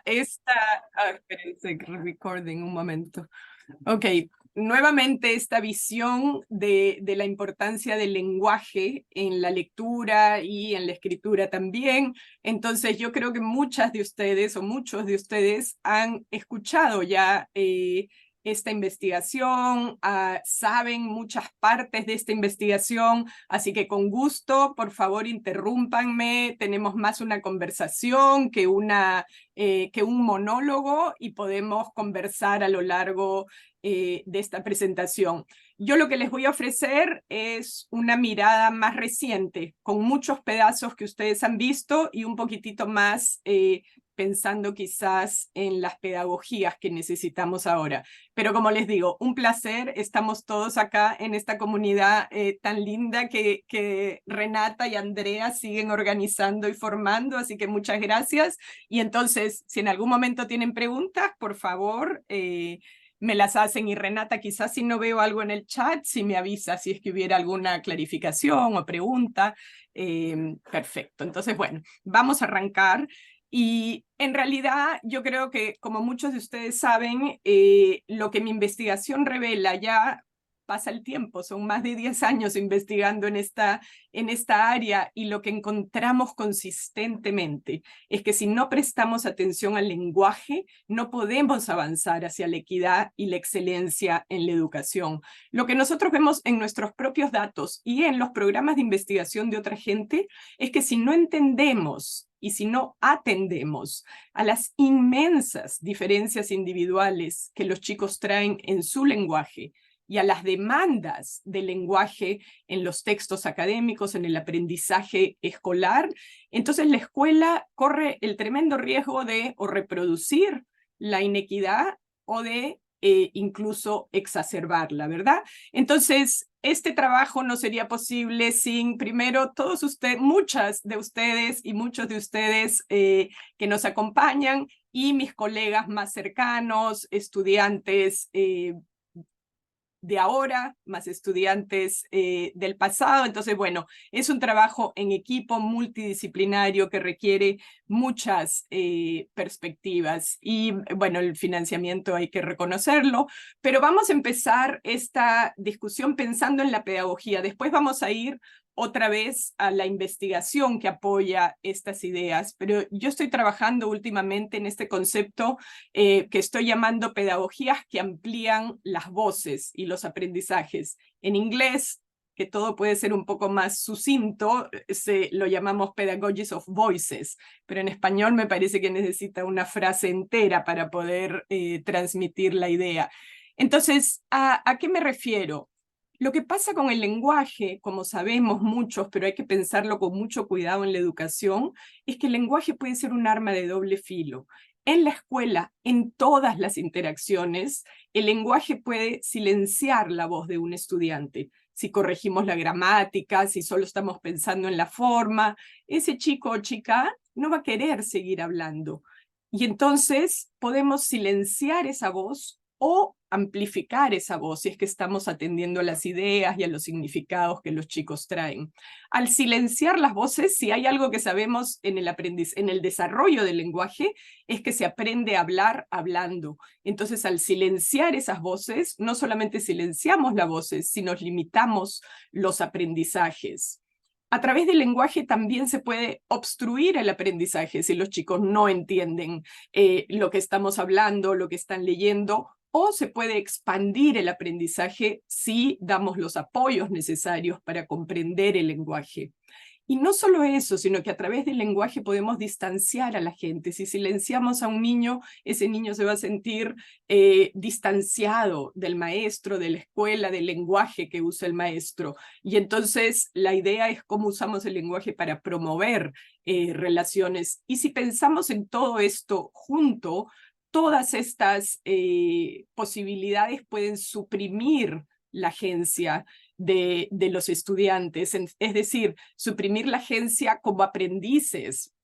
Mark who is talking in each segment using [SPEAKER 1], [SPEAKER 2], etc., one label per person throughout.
[SPEAKER 1] Espérense, recording un momento. Ok, nuevamente esta visión de la importancia del lenguaje en la lectura y en la escritura también. Entonces yo creo que muchas de ustedes o muchos de ustedes han escuchado ya esta investigación, saben muchas partes de esta investigación, así que con gusto, por favor, interrúmpanme. Tenemos más una conversación que un monólogo y podemos conversar a lo largo de esta presentación. Yo lo que les voy a ofrecer es una mirada más reciente, con muchos pedazos que ustedes han visto y un poquitito más pensando quizás en las pedagogías que necesitamos ahora. Pero como les digo, un placer, estamos todos acá en esta comunidad tan linda que Renata y Andrea siguen organizando y formando, así que muchas gracias. Y entonces, si en algún momento tienen preguntas, por favor, me las hacen. Y Renata, quizás si no veo algo en el chat, si me avisa si es que hubiera alguna clarificación o pregunta. Perfecto. Entonces, bueno, vamos a arrancar. Y en realidad yo creo que, como muchos de ustedes saben, lo que mi investigación revela, ya pasa el tiempo, son más de 10 años investigando en esta área, y lo que encontramos consistentemente es que si no prestamos atención al lenguaje, no podemos avanzar hacia la equidad y la excelencia en la educación. Lo que nosotros vemos en nuestros propios datos y en los programas de investigación de otra gente es que si no entendemos y si no atendemos a las inmensas diferencias individuales que los chicos traen en su lenguaje y a las demandas del lenguaje en los textos académicos, en el aprendizaje escolar, entonces la escuela corre el tremendo riesgo de o reproducir la inequidad o de incluso exacerbarla, ¿verdad? Entonces, este trabajo no sería posible sin, primero, muchas de ustedes y muchos de ustedes que nos acompañan, y mis colegas más cercanos, estudiantes de ahora, más estudiantes del pasado. Entonces, bueno, es un trabajo en equipo multidisciplinario que requiere muchas perspectivas y, bueno, el financiamiento hay que reconocerlo, pero vamos a empezar esta discusión pensando en la pedagogía. Después vamos a ir otra vez a la investigación que apoya estas ideas, pero yo estoy trabajando últimamente en este concepto que estoy llamando pedagogías que amplían las voces y los aprendizajes. En inglés, que todo puede ser un poco más sucinto, lo llamamos pedagogies of voices, pero en español me parece que necesita una frase entera para poder transmitir la idea. Entonces, ¿a qué me refiero? Lo que pasa con el lenguaje, como sabemos muchos, pero hay que pensarlo con mucho cuidado en la educación, es que el lenguaje puede ser un arma de doble filo. En la escuela, en todas las interacciones, el lenguaje puede silenciar la voz de un estudiante. Si corregimos la gramática, si solo estamos pensando en la forma, ese chico o chica no va a querer seguir hablando. Y entonces podemos silenciar esa voz o amplificar esa voz si es que estamos atendiendo a las ideas y a los significados que los chicos traen. Al silenciar las voces, si hay algo que sabemos en el desarrollo del lenguaje, es que se aprende a hablar hablando. Entonces, al silenciar esas voces, no solamente silenciamos las voces, sino limitamos los aprendizajes. A través del lenguaje también se puede obstruir el aprendizaje si los chicos no entienden lo que estamos hablando, lo que están leyendo, o se puede expandir el aprendizaje si damos los apoyos necesarios para comprender el lenguaje. Y no solo eso, sino que a través del lenguaje podemos distanciar a la gente. Si silenciamos a un niño, ese niño se va a sentir distanciado del maestro, de la escuela, del lenguaje que usa el maestro. Y entonces la idea es cómo usamos el lenguaje para promover relaciones. Y si pensamos en todo esto junto, todas estas posibilidades pueden suprimir la agencia de los estudiantes, es decir, suprimir la agencia como aprendices,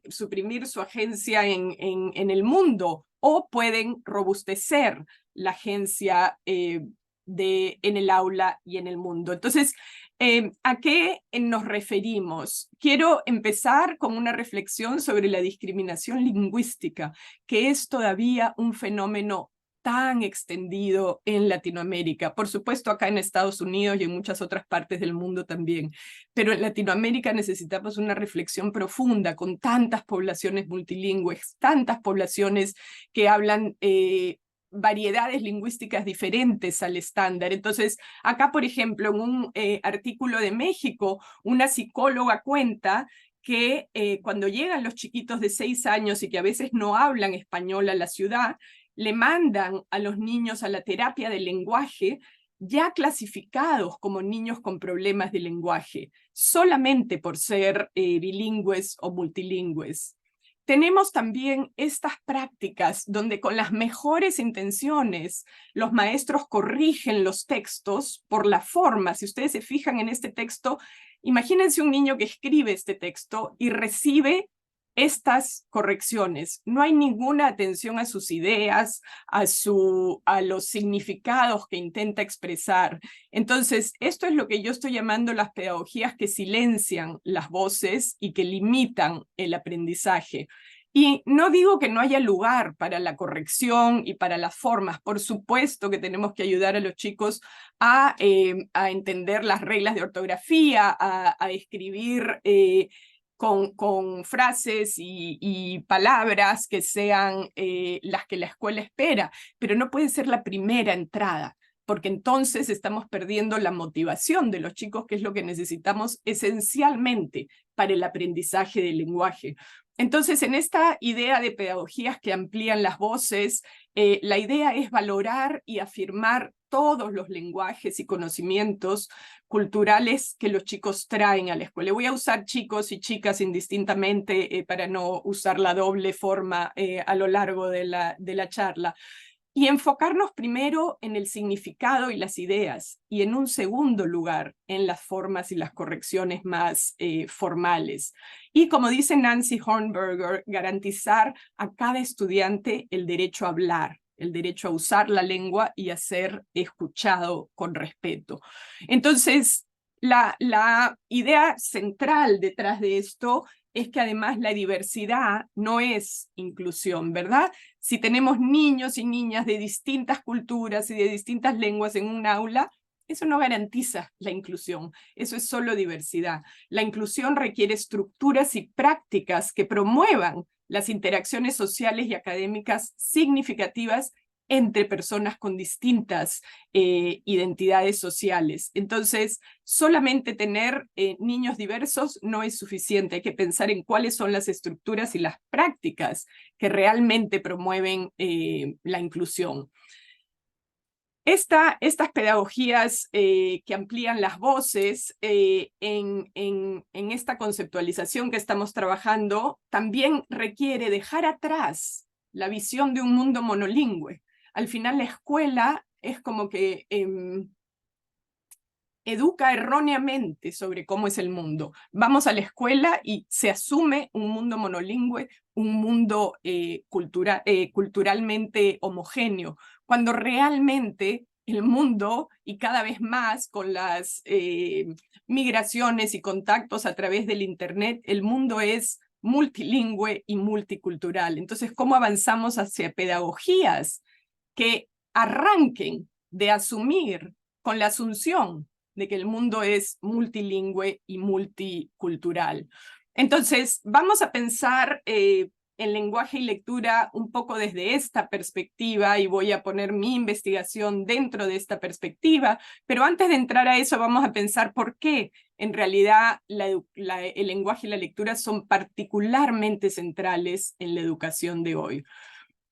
[SPEAKER 1] suprimir su agencia en el mundo, o pueden robustecer la agencia en el aula y en el mundo. Entonces, ¿A qué nos referimos? Quiero empezar con una reflexión sobre la discriminación lingüística, que es todavía un fenómeno tan extendido en Latinoamérica. Por supuesto, acá en Estados Unidos y en muchas otras partes del mundo también. Pero en Latinoamérica necesitamos una reflexión profunda con tantas poblaciones multilingües, tantas poblaciones que hablan variedades lingüísticas diferentes al estándar. Entonces, acá, por ejemplo, en un artículo de México, una psicóloga cuenta que cuando llegan los chiquitos de 6 años y que a veces no hablan español a la ciudad, le mandan a los niños a la terapia del lenguaje ya clasificados como niños con problemas de lenguaje, solamente por ser bilingües o multilingües. Tenemos también estas prácticas donde con las mejores intenciones los maestros corrigen los textos por la forma. Si ustedes se fijan en este texto, imagínense un niño que escribe este texto y recibe estas correcciones. No hay ninguna atención a sus ideas, a los significados que intenta expresar. Entonces, esto es lo que yo estoy llamando las pedagogías que silencian las voces y que limitan el aprendizaje. Y no digo que no haya lugar para la corrección y para las formas. Por supuesto que tenemos que ayudar a los chicos a entender las reglas de ortografía, a escribir con frases y palabras que sean las que la escuela espera, pero no puede ser la primera entrada, porque entonces estamos perdiendo la motivación de los chicos, que es lo que necesitamos esencialmente para el aprendizaje del lenguaje. Entonces, en esta idea de pedagogías que amplían las voces, la idea es valorar y afirmar todos los lenguajes y conocimientos culturales que los chicos traen a la escuela. Voy a usar chicos y chicas indistintamente para no usar la doble forma a lo largo de la charla. Y enfocarnos primero en el significado y las ideas, y en un segundo lugar en las formas y las correcciones más formales. Y como dice Nancy Hornberger, garantizar a cada estudiante el derecho a hablar, el derecho a usar la lengua y a ser escuchado con respeto. Entonces, la idea central detrás de esto es que además la diversidad no es inclusión, ¿verdad? Si tenemos niños y niñas de distintas culturas y de distintas lenguas en un aula, eso no garantiza la inclusión, eso es solo diversidad. La inclusión requiere estructuras y prácticas que promuevan las interacciones sociales y académicas significativas entre personas con distintas identidades sociales. Entonces, solamente tener niños diversos no es suficiente. Hay que pensar en cuáles son las estructuras y las prácticas que realmente promueven la inclusión. Estas pedagogías que amplían las voces en esta conceptualización que estamos trabajando también requiere dejar atrás la visión de un mundo monolingüe. Al final la escuela es como que educa erróneamente sobre cómo es el mundo. Vamos a la escuela y se asume un mundo monolingüe, un mundo culturalmente homogéneo, cuando realmente el mundo, y cada vez más con las migraciones y contactos a través del Internet, el mundo es multilingüe y multicultural. Entonces, ¿cómo avanzamos hacia pedagogías que arranquen de asumir con la asunción de que el mundo es multilingüe y multicultural? Entonces, vamos a pensar en lenguaje y lectura un poco desde esta perspectiva, y voy a poner mi investigación dentro de esta perspectiva, pero antes de entrar a eso vamos a pensar por qué en realidad el lenguaje y la lectura son particularmente centrales en la educación de hoy.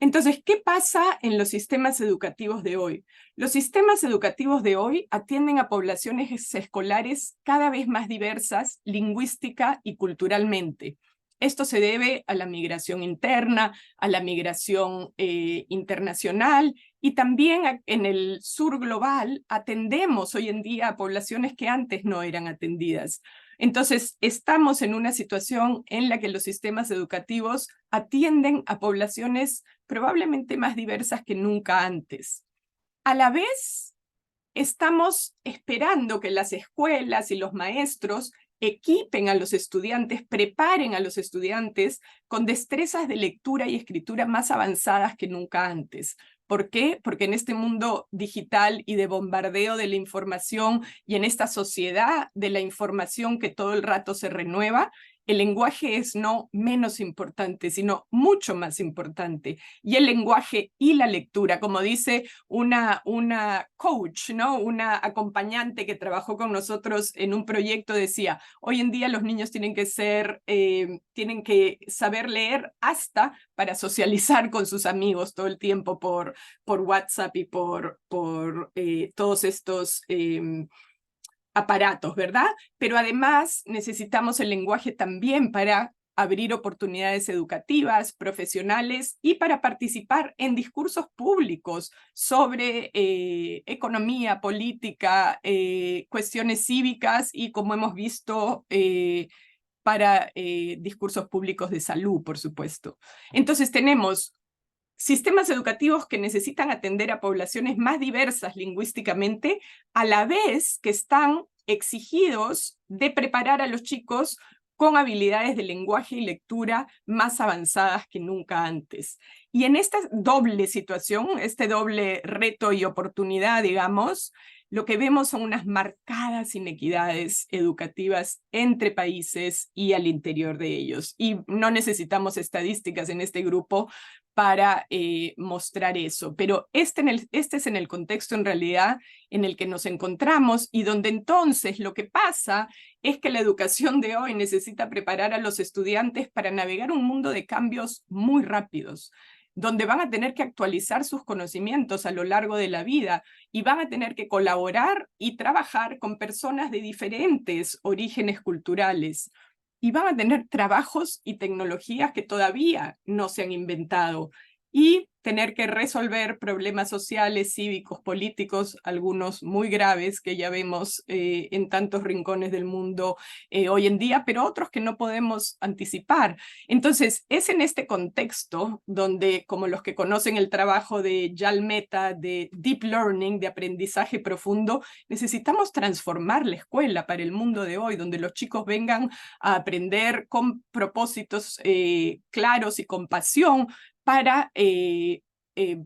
[SPEAKER 1] Entonces, ¿qué pasa en los sistemas educativos de hoy? Los sistemas educativos de hoy atienden a poblaciones escolares cada vez más diversas, lingüística y culturalmente. Esto se debe a la migración interna, a la migración internacional, y también en el sur global atendemos hoy en día a poblaciones que antes no eran atendidas. Entonces, estamos en una situación en la que los sistemas educativos atienden a poblaciones probablemente más diversas que nunca antes. A la vez, estamos esperando que las escuelas y los maestros equipen a los estudiantes, preparen a los estudiantes con destrezas de lectura y escritura más avanzadas que nunca antes. ¿Por qué? Porque en este mundo digital y de bombardeo de la información y en esta sociedad de la información que todo el rato se renueva, el lenguaje es no menos importante, sino mucho más importante. Y el lenguaje y la lectura, como dice una coach, ¿no? Una acompañante que trabajó con nosotros en un proyecto, decía, hoy en día los niños tienen que saber leer hasta para socializar con sus amigos todo el tiempo por WhatsApp y por todos estos aparatos, ¿verdad? Pero además necesitamos el lenguaje también para abrir oportunidades educativas, profesionales y para participar en discursos públicos sobre economía, política, cuestiones cívicas y, como hemos visto, para discursos públicos de salud, por supuesto. Entonces tenemos sistemas educativos que necesitan atender a poblaciones más diversas lingüísticamente, a la vez que están exigidos de preparar a los chicos con habilidades de lenguaje y lectura más avanzadas que nunca antes. Y en esta doble situación, este doble reto y oportunidad, digamos, lo que vemos son unas marcadas inequidades educativas entre países y al interior de ellos. Y no necesitamos estadísticas en este grupo para mostrar eso. Pero este es en el contexto en realidad en el que nos encontramos y donde entonces lo que pasa es que la educación de hoy necesita preparar a los estudiantes para navegar un mundo de cambios muy rápidos, donde van a tener que actualizar sus conocimientos a lo largo de la vida y van a tener que colaborar y trabajar con personas de diferentes orígenes culturales. Y van a tener trabajos y tecnologías que todavía no se han inventado y tener que resolver problemas sociales, cívicos, políticos, algunos muy graves que ya vemos en tantos rincones del mundo hoy en día, pero otros que no podemos anticipar. Entonces, es en este contexto donde, como los que conocen el trabajo de Yal Mehta, de Deep Learning, de aprendizaje profundo, necesitamos transformar la escuela para el mundo de hoy, donde los chicos vengan a aprender con propósitos claros y con pasión, para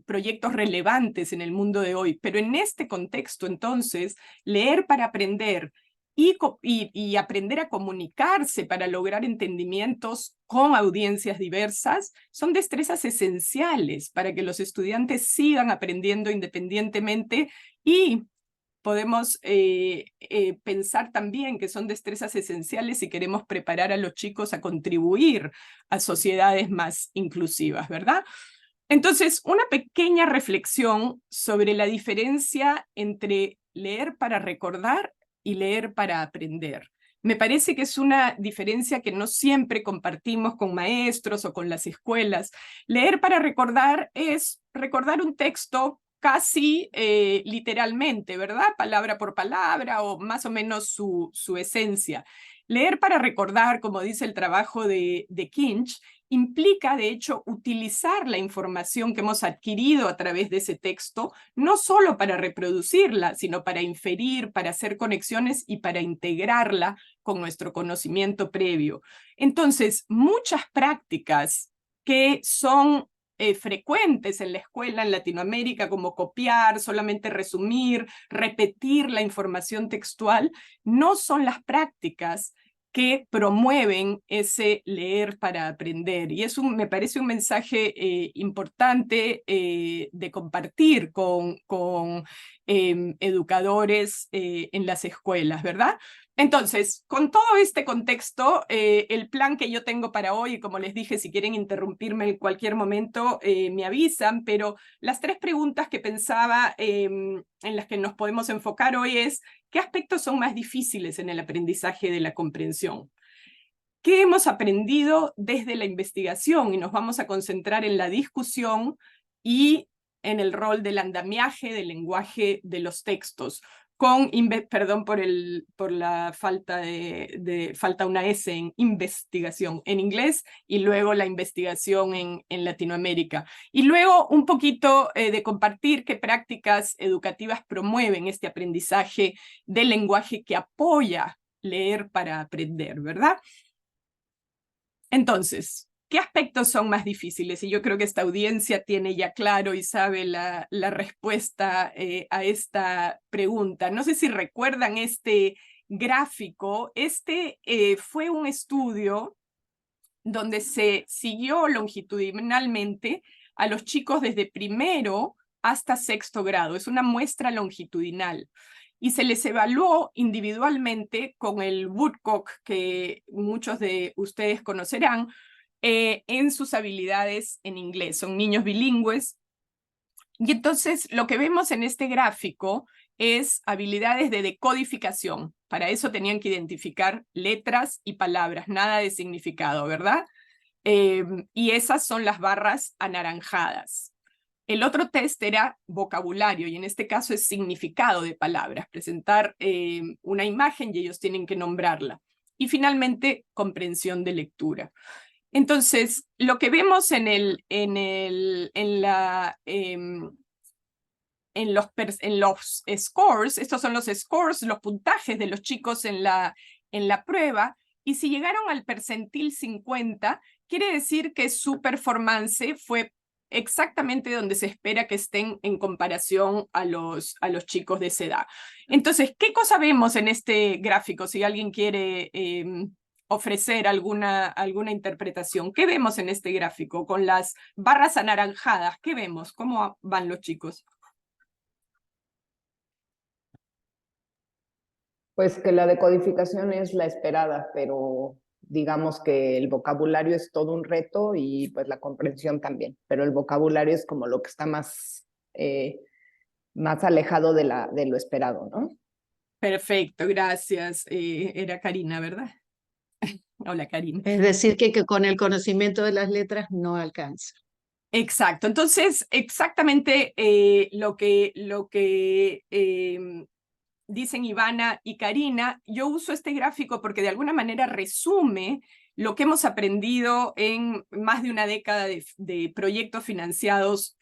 [SPEAKER 1] proyectos relevantes en el mundo de hoy. Pero en este contexto, entonces, leer para aprender y aprender a comunicarse para lograr entendimientos con audiencias diversas son destrezas esenciales para que los estudiantes sigan aprendiendo independientemente y podemos pensar también que son destrezas esenciales si queremos preparar a los chicos a contribuir a sociedades más inclusivas, ¿verdad? Entonces, una pequeña reflexión sobre la diferencia entre leer para recordar y leer para aprender. Me parece que es una diferencia que no siempre compartimos con maestros o con las escuelas. Leer para recordar es recordar un texto casi literalmente, ¿verdad? Palabra por palabra o más o menos su esencia. Leer para recordar, como dice el trabajo de Kinch, implica, de hecho, utilizar la información que hemos adquirido a través de ese texto, no solo para reproducirla, sino para inferir, para hacer conexiones y para integrarla con nuestro conocimiento previo. Entonces, muchas prácticas que son frecuentes en la escuela en Latinoamérica, como copiar, solamente resumir, repetir la información textual, no son las prácticas que promueven ese leer para aprender. Y me parece un mensaje importante de compartir con educadores en las escuelas, ¿verdad? Entonces, con todo este contexto, el plan que yo tengo para hoy, y como les dije, si quieren interrumpirme en cualquier momento, me avisan, pero las 3 preguntas que pensaba en las que nos podemos enfocar hoy es: ¿qué aspectos son más difíciles en el aprendizaje de la comprensión? ¿Qué hemos aprendido desde la investigación? Y nos vamos a concentrar en la discusión y en el rol del andamiaje del lenguaje de los textos. perdón por la falta falta una S en investigación en inglés, y luego la investigación en Latinoamérica. Y luego un poquito de compartir qué prácticas educativas promueven este aprendizaje del lenguaje que apoya leer para aprender, ¿verdad? Entonces, ¿qué aspectos son más difíciles? Y yo creo que esta audiencia tiene ya claro y sabe la respuesta a esta pregunta. No sé si recuerdan este gráfico. Este fue un estudio donde se siguió longitudinalmente a los chicos desde primero hasta sexto grado. Es una muestra longitudinal. Y se les evaluó individualmente con el Woodcock, que muchos de ustedes conocerán, en sus habilidades en inglés. Son niños bilingües. Y entonces lo que vemos en este gráfico es habilidades de decodificación. Para eso tenían que identificar letras y palabras, nada de significado, ¿verdad? Y esas son las barras anaranjadas. El otro test era vocabulario, y en este caso es significado de palabras, presentar una imagen y ellos tienen que nombrarla. Y finalmente, comprensión de lectura. Entonces, lo que vemos en los scores, estos son los scores, los puntajes de los chicos en la prueba, y si llegaron al percentil 50, quiere decir que su performance fue exactamente donde se espera que estén en comparación a los chicos de esa edad. Entonces, ¿qué cosa vemos en este gráfico? Si alguien quiere ofrecer alguna interpretación. ¿Qué vemos en este gráfico? Con las barras anaranjadas, ¿qué vemos? ¿Cómo van los chicos?
[SPEAKER 2] Pues que la decodificación es la esperada, pero digamos que el vocabulario es todo un reto y pues la comprensión también, pero el vocabulario es como lo que está más alejado de lo esperado, ¿no?
[SPEAKER 1] Perfecto, gracias. Era Karina, ¿verdad? Hola, Karina.
[SPEAKER 3] Es decir, que con el conocimiento de las letras no alcanza.
[SPEAKER 1] Exacto. Entonces, exactamente lo que dicen Ivana y Karina, yo uso este gráfico porque de alguna manera resume lo que hemos aprendido en más de una década de proyectos financiados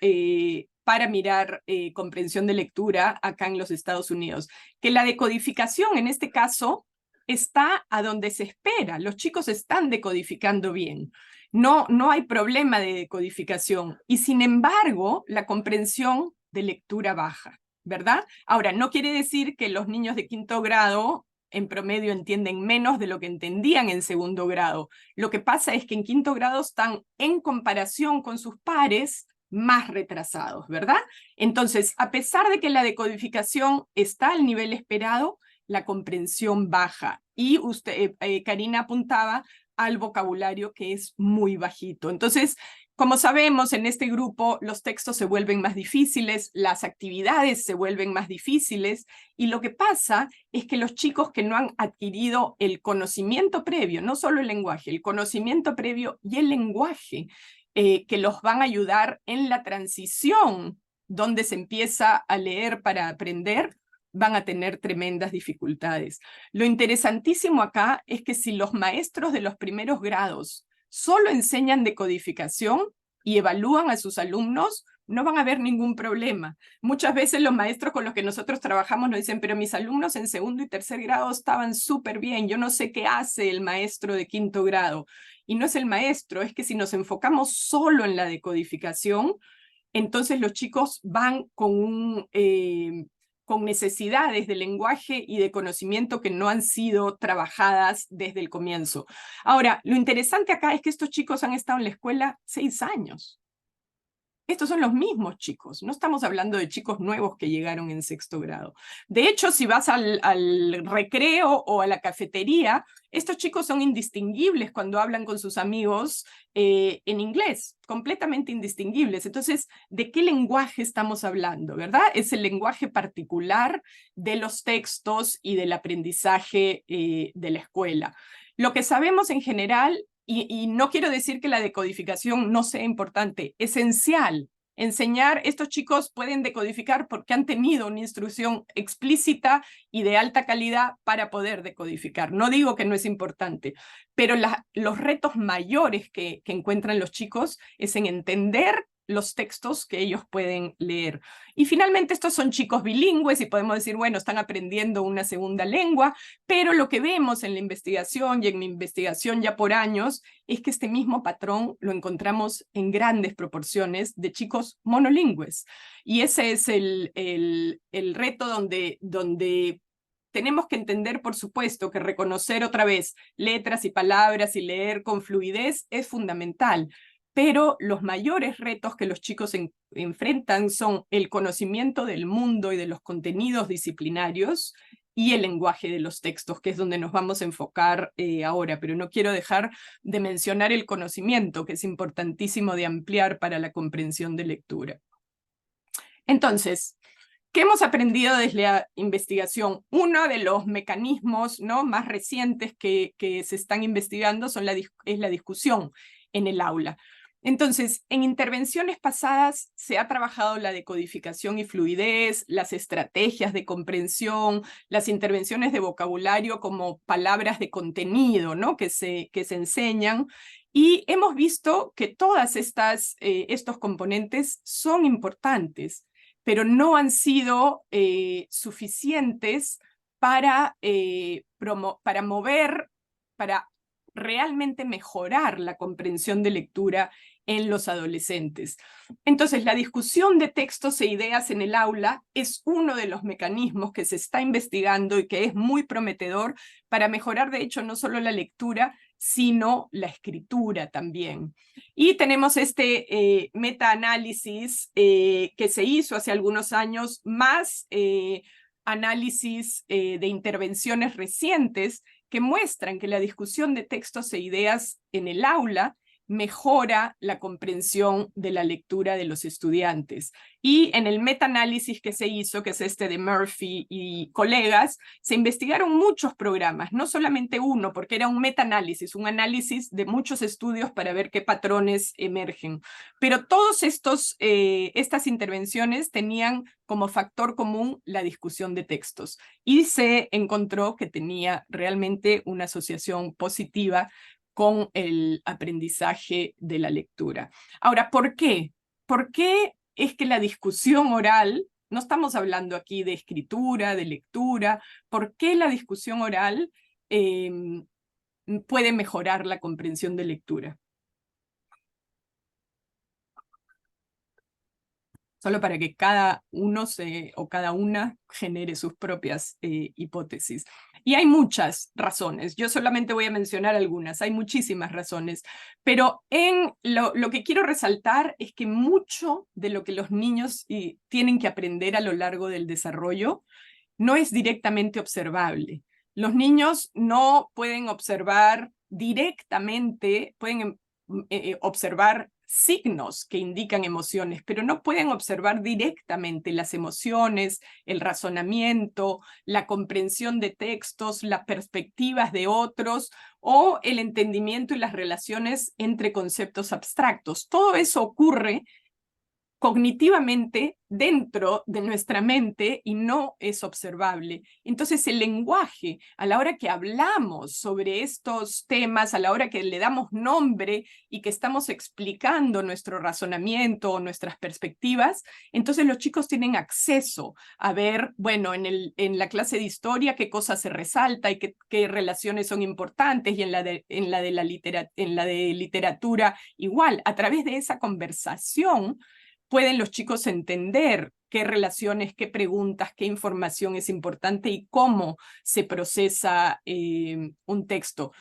[SPEAKER 1] para mirar comprensión de lectura acá en los Estados Unidos. Que la decodificación, en este caso, está a donde se espera. Los chicos están decodificando bien. No hay problema de decodificación. Y sin embargo, la comprensión de lectura baja, ¿verdad? Ahora, no quiere decir que los niños de quinto grado en promedio entienden menos de lo que entendían en segundo grado. Lo que pasa es que en quinto grado están en comparación con sus pares más retrasados, ¿verdad? Entonces, a pesar de que la decodificación está al nivel esperado, la comprensión baja. Y usted, Karina apuntaba al vocabulario que es muy bajito. Entonces, como sabemos, en este grupo los textos se vuelven más difíciles, las actividades se vuelven más difíciles, y lo que pasa es que los chicos que no han adquirido el conocimiento previo, no solo el lenguaje, el conocimiento previo y el lenguaje, que los van a ayudar en la transición donde se empieza a leer para aprender, van a tener tremendas dificultades. Lo interesantísimo acá es que si los maestros de los primeros grados solo enseñan decodificación y evalúan a sus alumnos, no van a haber ningún problema. Muchas veces los maestros con los que nosotros trabajamos nos dicen, pero mis alumnos en segundo y tercer grado estaban súper bien, yo no sé qué hace el maestro de quinto grado. Y no es el maestro, es que si nos enfocamos solo en la decodificación, entonces los chicos van con necesidades de lenguaje y de conocimiento que no han sido trabajadas desde el comienzo. Ahora, lo interesante acá es que estos chicos han estado en la escuela 6 años. Estos son los mismos chicos, no estamos hablando de chicos nuevos que llegaron en sexto grado. De hecho, si vas al recreo o a la cafetería, estos chicos son indistinguibles cuando hablan con sus amigos en inglés, completamente indistinguibles. Entonces, ¿de qué lenguaje estamos hablando, verdad? Es el lenguaje particular de los textos y del aprendizaje de la escuela. Lo que sabemos en general, y no quiero decir que la decodificación no sea importante, esencial enseñar, estos chicos pueden decodificar porque han tenido una instrucción explícita y de alta calidad para poder decodificar. No digo que no es importante, pero los retos mayores que encuentran los chicos es en entender los textos que ellos pueden leer. Y finalmente estos son chicos bilingües y podemos decir, bueno, están aprendiendo una segunda lengua, pero lo que vemos en la investigación y en mi investigación ya por años es que este mismo patrón lo encontramos en grandes proporciones de chicos monolingües. Y ese es el reto donde tenemos que entender, por supuesto, que reconocer otra vez letras y palabras y leer con fluidez es fundamental. Pero los mayores retos que los chicos enfrentan son el conocimiento del mundo y de los contenidos disciplinarios y el lenguaje de los textos, que es donde nos vamos a enfocar ahora. Pero no quiero dejar de mencionar el conocimiento, que es importantísimo de ampliar para la comprensión de lectura. Entonces, ¿qué hemos aprendido desde la investigación? Uno de los mecanismos, ¿no?, más recientes que se están investigando es la discusión en el aula. Entonces, en intervenciones pasadas se ha trabajado la decodificación y fluidez, las estrategias de comprensión, las intervenciones de vocabulario como palabras de contenido, ¿no?, que se enseñan, y hemos visto que todas estos componentes son importantes, pero no han sido suficientes para realmente mejorar la comprensión de lectura en los adolescentes. Entonces, la discusión de textos e ideas en el aula es uno de los mecanismos que se está investigando y que es muy prometedor para mejorar, de hecho, no solo la lectura, sino la escritura también. Y tenemos este metaanálisis que se hizo hace algunos años, más análisis de intervenciones recientes que muestran que la discusión de textos e ideas en el aula mejora la comprensión de la lectura de los estudiantes. Y en el metaanálisis que se hizo, que es este de Murphy y colegas, se investigaron muchos programas, no solamente uno, porque era un metaanálisis, un análisis de muchos estudios para ver qué patrones emergen. Pero todas estas intervenciones tenían como factor común la discusión de textos. Y se encontró que tenía realmente una asociación positiva con el aprendizaje de la lectura. Ahora, ¿por qué? ¿Por qué es que la discusión oral, no estamos hablando aquí de escritura, de lectura, ¿por qué la discusión oral puede mejorar la comprensión de lectura? Solo para que cada uno o cada una genere sus propias hipótesis. Y hay muchas razones, yo solamente voy a mencionar algunas, hay muchísimas razones, pero lo que quiero resaltar es que mucho de lo que los niños tienen que aprender a lo largo del desarrollo no es directamente observable. Los niños no pueden observar directamente, pueden observar signos que indican emociones, pero no pueden observar directamente las emociones, el razonamiento, la comprensión de textos, las perspectivas de otros o el entendimiento y las relaciones entre conceptos abstractos. Todo eso ocurre cognitivamente dentro de nuestra mente y no es observable. Entonces el lenguaje, a la hora que hablamos sobre estos temas, a la hora que le damos nombre y que estamos explicando nuestro razonamiento o nuestras perspectivas, entonces los chicos tienen acceso a ver, bueno, en la clase de historia qué cosas se resalta y qué relaciones son importantes, y en la de literatura igual. A través de esa conversación pueden los chicos entender qué relaciones, qué preguntas, qué información es importante y cómo se procesa un texto.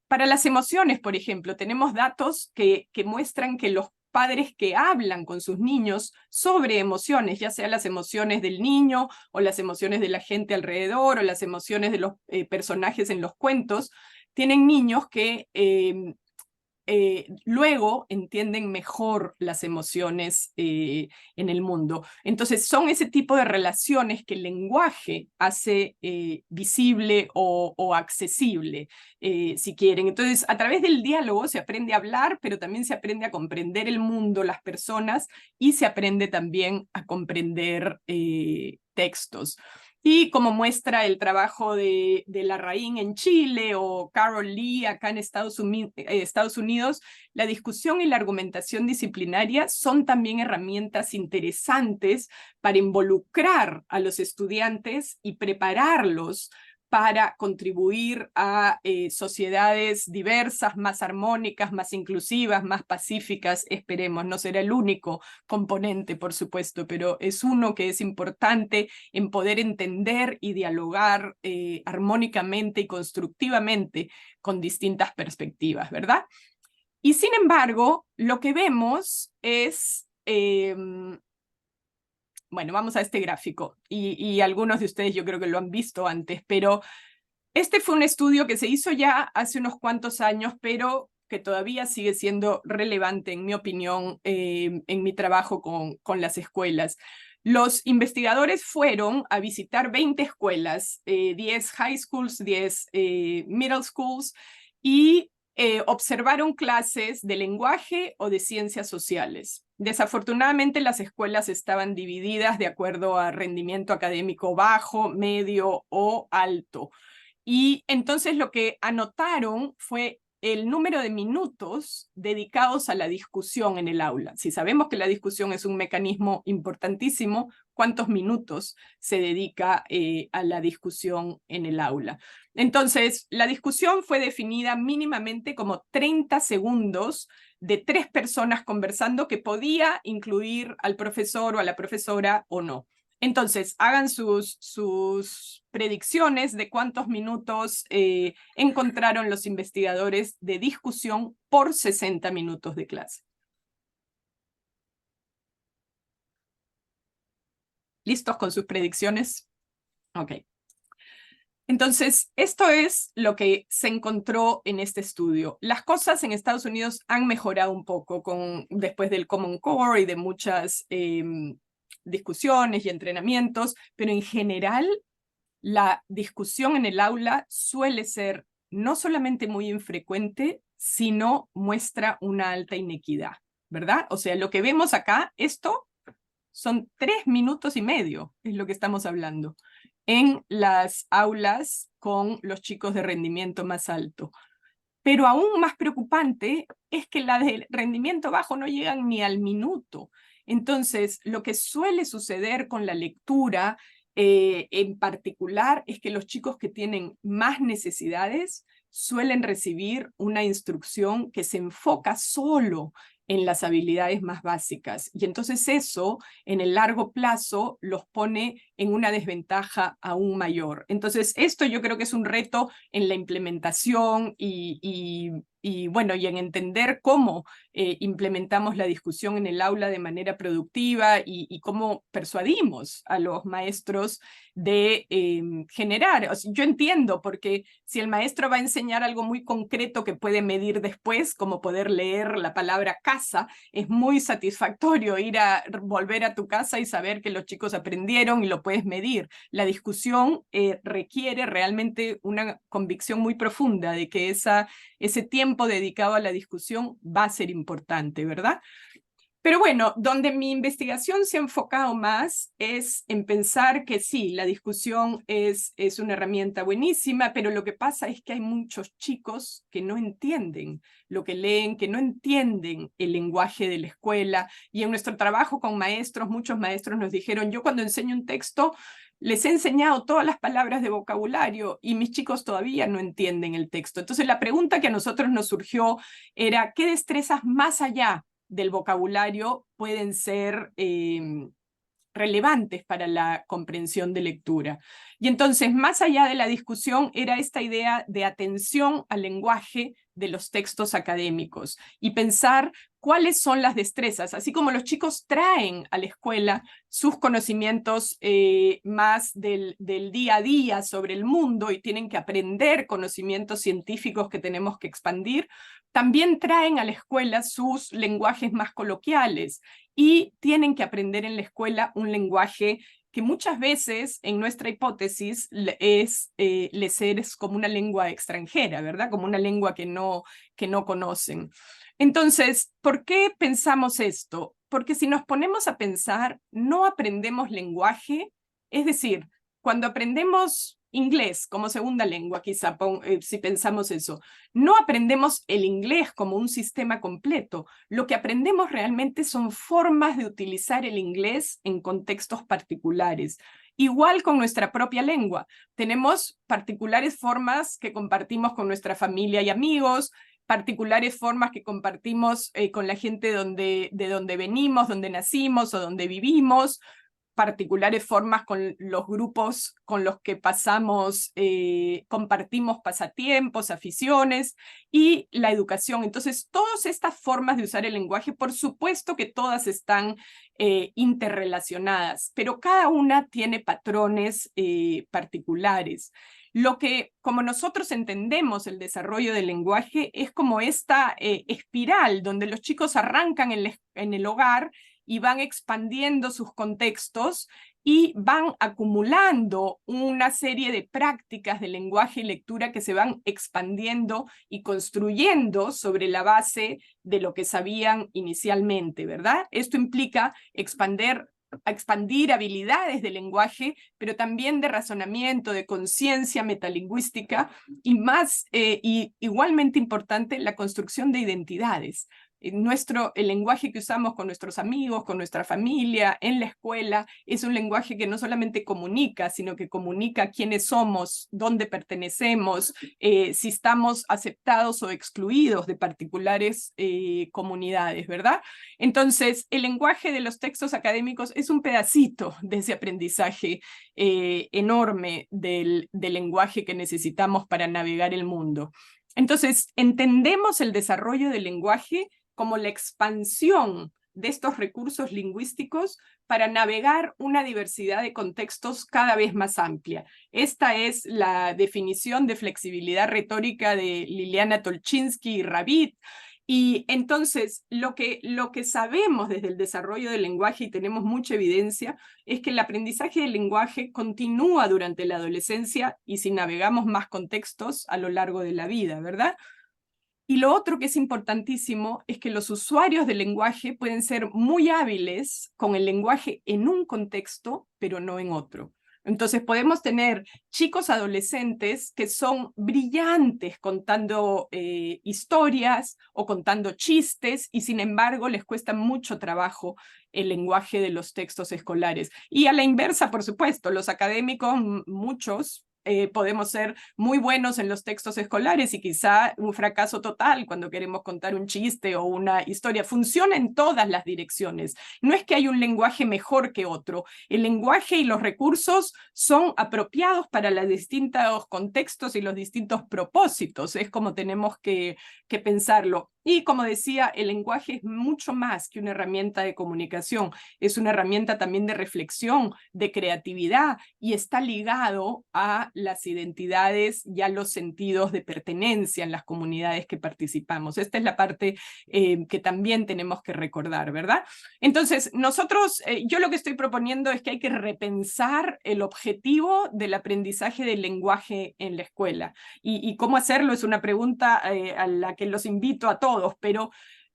[SPEAKER 1] Para las emociones, por ejemplo, tenemos datos que muestran que los padres que hablan con sus niños sobre emociones, ya sea las emociones del niño o las emociones de la gente alrededor o las emociones de los personajes en los cuentos, tienen niños que luego entienden mejor las emociones en el mundo. Entonces son ese tipo de relaciones que el lenguaje hace visible o accesible, si quieren. Entonces a través del diálogo se aprende a hablar, pero también se aprende a comprender el mundo, las personas, y se aprende también a comprender textos. Y como muestra el trabajo de Larraín en Chile o Carol Lee acá en Estados Unidos, la discusión y la argumentación disciplinaria son también herramientas interesantes para involucrar a los estudiantes y prepararlos para contribuir a sociedades diversas, más armónicas, más inclusivas, más pacíficas, esperemos. No será el único componente, por supuesto, pero es uno que es importante en poder entender y dialogar armónicamente y constructivamente con distintas perspectivas, ¿verdad? Y sin embargo, lo que vemos es... bueno, vamos a este gráfico, y algunos de ustedes yo creo que lo han visto antes, pero este fue un estudio que se hizo ya hace unos cuantos años, pero que todavía sigue siendo relevante, en mi opinión, en mi trabajo con las escuelas. Los investigadores fueron a visitar 20 escuelas, 10 high schools, 10 middle schools, y observaron clases de lenguaje o de ciencias sociales. Desafortunadamente, las escuelas estaban divididas de acuerdo a rendimiento académico bajo, medio o alto. Y entonces lo que anotaron fue el número de minutos dedicados a la discusión en el aula. Si sabemos que la discusión es un mecanismo importantísimo, ¿cuántos minutos se dedica a la discusión en el aula? Entonces, la discusión fue definida mínimamente como 30 segundos de 3 personas conversando, que podía incluir al profesor o a la profesora o no. Entonces, hagan sus predicciones de cuántos minutos encontraron los investigadores de discusión por 60 minutos de clase. ¿Listos con sus predicciones? Ok. Entonces, esto es lo que se encontró en este estudio. Las cosas en Estados Unidos han mejorado un poco después del Common Core y de muchas discusiones y entrenamientos, pero en general la discusión en el aula suele ser no solamente muy infrecuente, sino muestra una alta inequidad, ¿verdad? O sea, lo que vemos acá, esto son 3 minutos y medio, es lo que estamos hablando, en las aulas con los chicos de rendimiento más alto. Pero aún más preocupante es que las de rendimiento bajo no llegan ni al minuto. Entonces, lo que suele suceder con la lectura en particular es que los chicos que tienen más necesidades suelen recibir una instrucción que se enfoca solo en las habilidades más básicas. Y entonces eso, en el largo plazo, los pone en una desventaja aún mayor. Entonces, esto yo creo que es un reto en la implementación y bueno, y en entender cómo implementamos la discusión en el aula de manera productiva y cómo persuadimos a los maestros de generar. O sea, yo entiendo, porque si el maestro va a enseñar algo muy concreto que puede medir después, como poder leer la palabra casa, es muy satisfactorio volver a tu casa y saber que los chicos aprendieron y lo puedes medir. La discusión requiere realmente una convicción muy profunda de que ese tiempo dedicado a la discusión va a ser importante, ¿verdad? Pero bueno, donde mi investigación se ha enfocado más es en pensar que sí, la discusión es una herramienta buenísima, pero lo que pasa es que hay muchos chicos que no entienden lo que leen, que no entienden el lenguaje de la escuela, y en nuestro trabajo con maestros, muchos maestros nos dijeron, yo cuando enseño un texto, les he enseñado todas las palabras de vocabulario y mis chicos todavía no entienden el texto. Entonces la pregunta que a nosotros nos surgió era, ¿qué destrezas más allá del vocabulario pueden ser relevantes para la comprensión de lectura? Y entonces, más allá de la discusión, era esta idea de atención al lenguaje de los textos académicos y pensar cuáles son las destrezas, así como los chicos traen a la escuela sus conocimientos más del día a día sobre el mundo y tienen que aprender conocimientos científicos que tenemos que expandir, también traen a la escuela sus lenguajes más coloquiales y tienen que aprender en la escuela un lenguaje que muchas veces en nuestra hipótesis les es como una lengua extranjera, ¿verdad? Como una lengua que no conocen. Entonces, ¿por qué pensamos esto? Porque si nos ponemos a pensar, no aprendemos lenguaje, es decir, cuando aprendemos inglés como segunda lengua, quizá si pensamos eso, no aprendemos el inglés como un sistema completo. Lo que aprendemos realmente son formas de utilizar el inglés en contextos particulares. Igual con nuestra propia lengua. Tenemos particulares formas que compartimos con nuestra familia y amigos, particulares formas que compartimos con la gente de donde venimos, donde nacimos o donde vivimos, particulares formas con los grupos con los que compartimos pasatiempos, aficiones y la educación. Entonces, todas estas formas de usar el lenguaje, por supuesto que todas están interrelacionadas, pero cada una tiene patrones particulares. Lo que, como nosotros entendemos el desarrollo del lenguaje, es como esta espiral donde los chicos arrancan en el hogar y van expandiendo sus contextos y van acumulando una serie de prácticas de lenguaje y lectura que se van expandiendo y construyendo sobre la base de lo que sabían inicialmente, ¿verdad? Esto implica expandir habilidades de lenguaje, pero también de razonamiento, de conciencia metalingüística y igualmente importante, la construcción de identidades. El lenguaje que usamos con nuestros amigos, con nuestra familia, en la escuela, es un lenguaje que no solamente comunica, sino que comunica quiénes somos, dónde pertenecemos, si estamos aceptados o excluidos de particulares comunidades, ¿verdad? Entonces, el lenguaje de los textos académicos es un pedacito de ese aprendizaje enorme del lenguaje que necesitamos para navegar el mundo. Entonces, entendemos el desarrollo del lenguaje como la expansión de estos recursos lingüísticos para navegar una diversidad de contextos cada vez más amplia. Esta es la definición de flexibilidad retórica de Liliana Tolchinsky y Rabbit. Y entonces, lo que sabemos desde el desarrollo del lenguaje, y tenemos mucha evidencia, es que el aprendizaje del lenguaje continúa durante la adolescencia y si navegamos más contextos a lo largo de la vida, ¿verdad? Y lo otro que es importantísimo es que los usuarios del lenguaje pueden ser muy hábiles con el lenguaje en un contexto, pero no en otro. Entonces podemos tener chicos adolescentes que son brillantes contando historias o contando chistes y sin embargo les cuesta mucho trabajo el lenguaje de los textos escolares. Y a la inversa, por supuesto, los académicos, muchos, podemos ser muy buenos en los textos escolares y quizá un fracaso total cuando queremos contar un chiste o una historia. Funciona en todas las direcciones. No es que hay un lenguaje mejor que otro. El lenguaje y los recursos son apropiados para los distintos contextos y los distintos propósitos. Es como tenemos que pensarlo. Y como decía, el lenguaje es mucho más que una herramienta de comunicación. Es una herramienta también de reflexión, de creatividad y está ligado a las identidades y a los sentidos de pertenencia en las comunidades que participamos. Esta es la parte que también tenemos que recordar, ¿verdad? Entonces, yo lo que estoy proponiendo es que hay que repensar el objetivo del aprendizaje del lenguaje en la escuela. Y cómo hacerlo es una pregunta a la que los invito a todos, pero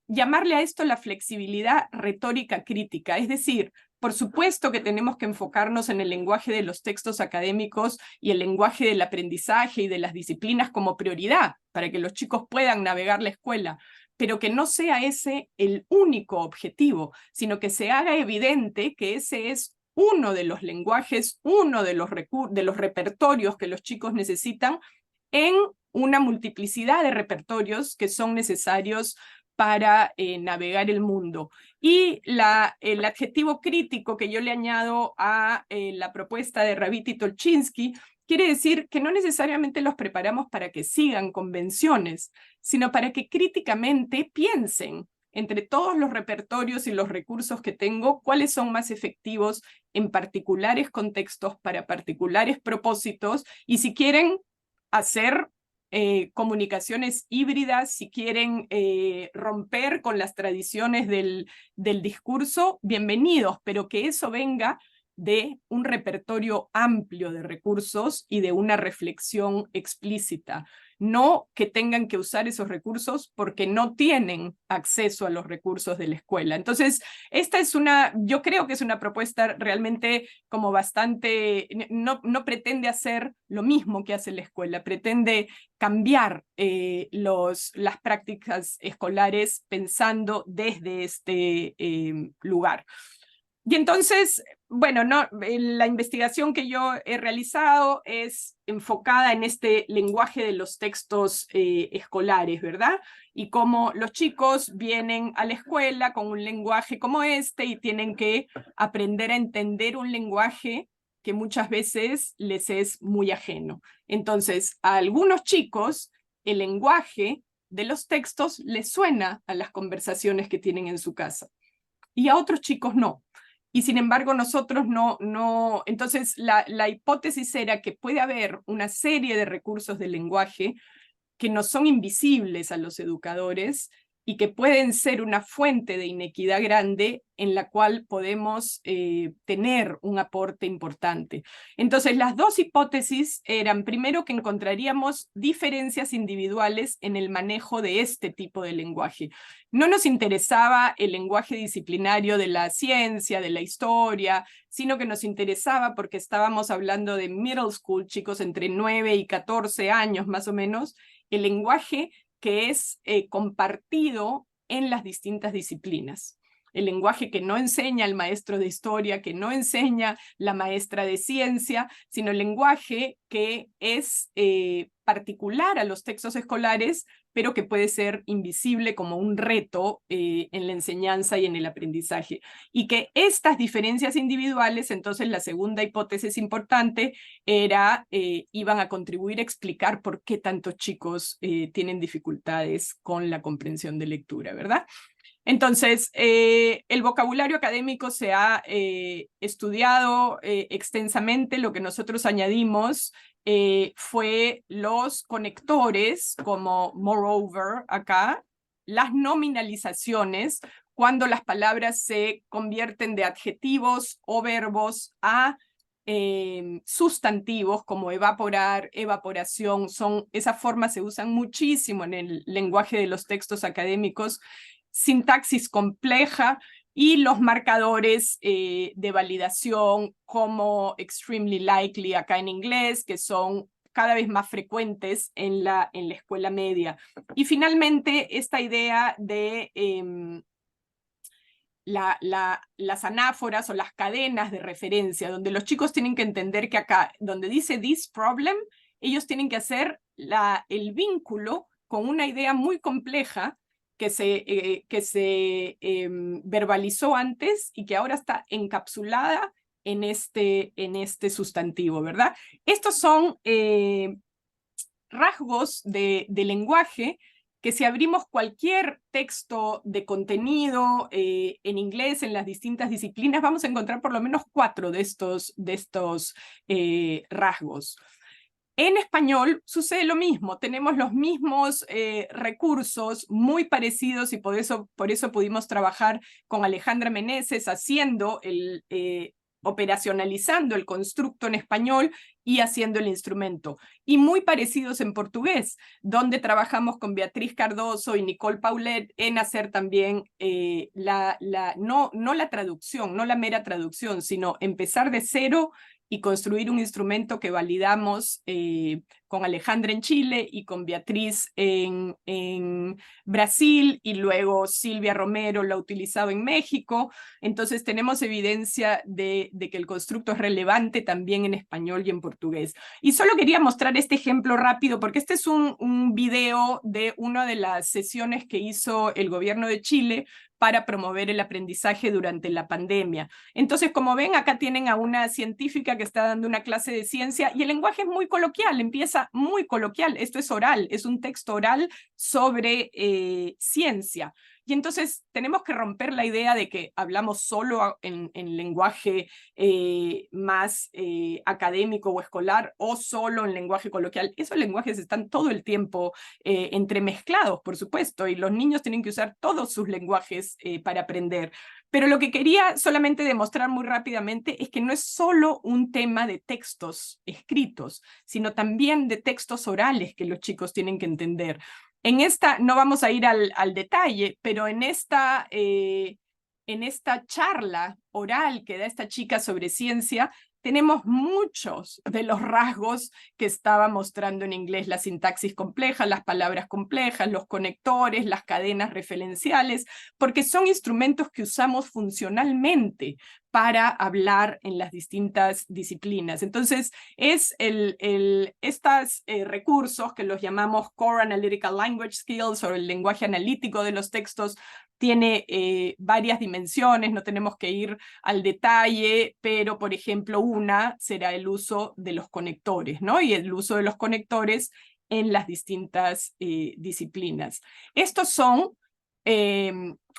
[SPEAKER 1] llamarle a esto la flexibilidad retórica crítica, es decir, por supuesto que tenemos que enfocarnos en el lenguaje de los textos académicos y el lenguaje del aprendizaje y de las disciplinas como prioridad para que los chicos puedan navegar la escuela, pero que no sea ese el único objetivo, sino que se haga evidente que ese es uno de los lenguajes, uno de los repertorios que los chicos necesitan en una multiplicidad de repertorios que son necesarios para navegar el mundo. Y el adjetivo crítico que yo le añado a la propuesta de Rabbit y Tolchinsky quiere decir que no necesariamente los preparamos para que sigan convenciones, sino para que críticamente piensen entre todos los repertorios y los recursos que tengo, cuáles son más efectivos en particulares contextos para particulares propósitos, y si quieren hacer comunicaciones híbridas, si quieren romper con las tradiciones del discurso, bienvenidos, pero que eso venga de un repertorio amplio de recursos y de una reflexión explícita. No que tengan que usar esos recursos porque no tienen acceso a los recursos de la escuela. Entonces, esta es yo creo que es una propuesta realmente como bastante, no pretende hacer lo mismo que hace la escuela, pretende cambiar las prácticas escolares pensando desde este lugar. Y entonces, bueno, la investigación que yo he realizado es enfocada en este lenguaje de los textos escolares, ¿verdad? Y cómo los chicos vienen a la escuela con un lenguaje como este y tienen que aprender a entender un lenguaje que muchas veces les es muy ajeno. Entonces, a algunos chicos, el lenguaje de los textos les suena a las conversaciones que tienen en su casa, y a otros chicos no. Y sin embargo nosotros no. Entonces la hipótesis era que puede haber una serie de recursos del lenguaje que no son invisibles a los educadores y que pueden ser una fuente de inequidad grande en la cual podemos tener un aporte importante. Entonces, las dos hipótesis eran, primero, que encontraríamos diferencias individuales en el manejo de este tipo de lenguaje. No nos interesaba el lenguaje disciplinario de la ciencia, de la historia, sino que nos interesaba porque estábamos hablando de middle school, chicos entre 9 y 14 años más o menos, el lenguaje que es compartido en las distintas disciplinas. El lenguaje que no enseña el maestro de historia, que no enseña la maestra de ciencia, sino el lenguaje que es particular a los textos escolares, pero que puede ser invisible como un reto en la enseñanza y en el aprendizaje. Y que estas diferencias individuales, entonces la segunda hipótesis importante, iban a contribuir a explicar por qué tantos chicos tienen dificultades con la comprensión de lectura, ¿verdad? Entonces, el vocabulario académico se ha estudiado extensamente. Lo que nosotros añadimos fue los conectores, como moreover acá, las nominalizaciones, cuando las palabras se convierten de adjetivos o verbos a sustantivos, como evaporar, evaporación. Esas formas se usan muchísimo en el lenguaje de los textos académicos. Sintaxis compleja y los marcadores de validación como extremely likely acá en inglés, que son cada vez más frecuentes en la escuela media. Y finalmente esta idea de las anáforas o las cadenas de referencia, donde los chicos tienen que entender que acá, donde dice this problem, ellos tienen que hacer el vínculo con una idea muy compleja que se verbalizó antes y que ahora está encapsulada en este sustantivo, ¿verdad? Estos son rasgos de lenguaje que si abrimos cualquier texto de contenido en inglés, en las distintas disciplinas, vamos a encontrar por lo menos 4 de estos rasgos. En español sucede lo mismo, tenemos los mismos recursos muy parecidos, y por eso pudimos trabajar con Alejandra Meneses haciendo operacionalizando el constructo en español y haciendo el instrumento. Y muy parecidos en portugués, donde trabajamos con Beatriz Cardoso y Nicole Paulet en hacer también no la traducción, no la mera traducción, sino empezar de cero y construir un instrumento que validamos con Alejandra en Chile y con Beatriz en Brasil, y luego Silvia Romero lo ha utilizado en México. Entonces tenemos evidencia de que el constructo es relevante también en español y en portugués. Y solo quería mostrar este ejemplo rápido, porque este es un video de una de las sesiones que hizo el gobierno de Chile para promover el aprendizaje durante la pandemia. Entonces, como ven, acá tienen a una científica que está dando una clase de ciencia y el lenguaje es muy coloquial, empieza muy coloquial. Esto es oral, es un texto oral sobre ciencia. Y entonces tenemos que romper la idea de que hablamos solo en lenguaje más académico o escolar o solo en lenguaje coloquial. Esos lenguajes están todo el tiempo entremezclados, por supuesto, y los niños tienen que usar todos sus lenguajes para aprender. Pero lo que quería solamente demostrar muy rápidamente es que no es solo un tema de textos escritos, sino también de textos orales que los chicos tienen que entender. En esta, no vamos a ir al detalle, pero en esta charla oral que da esta chica sobre ciencia, tenemos muchos de los rasgos que estaba mostrando en inglés, la sintaxis compleja, las palabras complejas, los conectores, las cadenas referenciales, porque son instrumentos que usamos funcionalmente para hablar en las distintas disciplinas. Entonces, es estos recursos que los llamamos Core Analytical Language Skills o el lenguaje analítico de los textos, tiene varias dimensiones, no tenemos que ir al detalle, pero por ejemplo una será el uso de los conectores, ¿no? Y el uso de los conectores en las distintas disciplinas. Estos son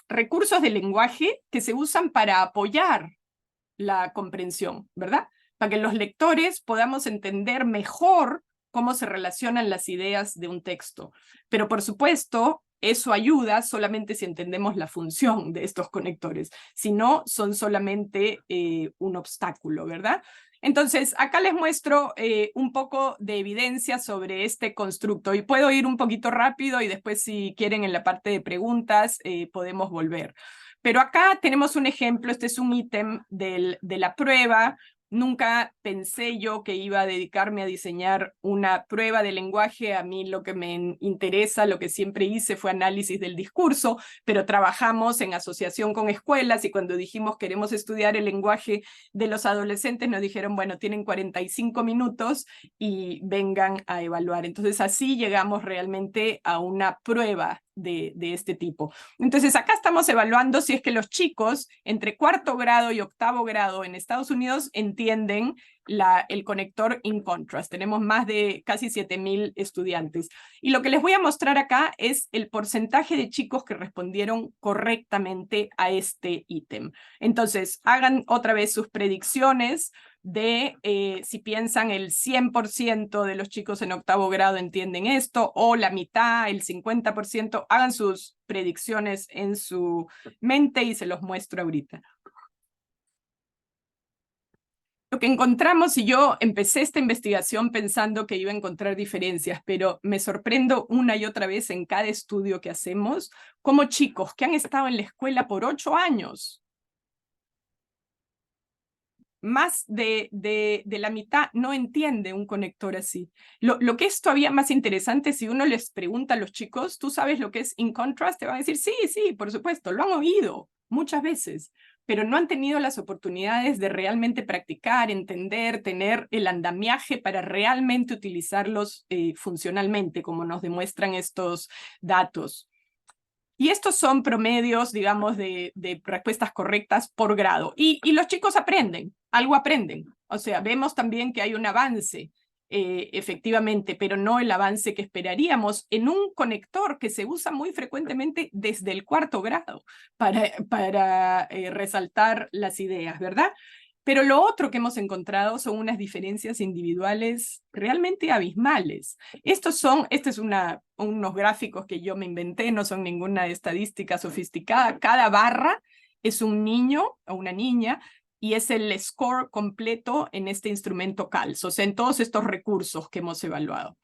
[SPEAKER 1] recursos de lenguaje que se usan para apoyar la comprensión, ¿verdad? Para que los lectores podamos entender mejor cómo se relacionan las ideas de un texto. Pero por supuesto, eso ayuda solamente si entendemos la función de estos conectores. Si no, son solamente un obstáculo, ¿verdad? Entonces, acá les muestro un poco de evidencia sobre este constructo. Y puedo ir un poquito rápido y después, si quieren, en la parte de preguntas, podemos volver. Pero acá tenemos un ejemplo, este es un ítem de la prueba. Nunca pensé yo que iba a dedicarme a diseñar una prueba de lenguaje. A mí lo que me interesa, lo que siempre hice fue análisis del discurso, pero trabajamos en asociación con escuelas y cuando dijimos queremos estudiar el lenguaje de los adolescentes, nos dijeron, bueno, tienen 45 minutos y vengan a evaluar. Entonces así llegamos realmente a una prueba de este tipo. Entonces acá estamos evaluando si es que los chicos entre 4º grado y 8º grado en Estados Unidos entienden el conector in contrast. Tenemos más de casi 7,000 estudiantes. Y lo que les voy a mostrar acá es el porcentaje de chicos que respondieron correctamente a este ítem. Entonces, hagan otra vez sus predicciones de si piensan el 100% de los chicos en 8º grado entienden esto, o la mitad, el 50%, hagan sus predicciones en su mente y se los muestro ahorita. Lo que encontramos, y yo empecé esta investigación pensando que iba a encontrar diferencias, pero me sorprendo una y otra vez en cada estudio que hacemos, como chicos que han estado en la escuela por 8 años, más de la mitad no entiende un conector así. Lo que es todavía más interesante, si uno les pregunta a los chicos, ¿tú sabes lo que es in contrast? Te van a decir, sí, sí, por supuesto, lo han oído muchas veces, pero no han tenido las oportunidades de realmente practicar, entender, tener el andamiaje para realmente utilizarlos funcionalmente, como nos demuestran estos datos. Y estos son promedios, digamos, de respuestas correctas por grado. Y los chicos aprenden, algo aprenden. O sea, vemos también que hay un avance, efectivamente, pero no el avance que esperaríamos en un conector que se usa muy frecuentemente desde el 4º grado para resaltar las ideas, ¿verdad? Pero lo otro que hemos encontrado son unas diferencias individuales realmente abismales. Estos son unos gráficos que yo me inventé, no son ninguna estadística sofisticada. Cada barra es un niño o una niña y es el score completo en este instrumento CALS, o sea, en todos estos recursos que hemos evaluado.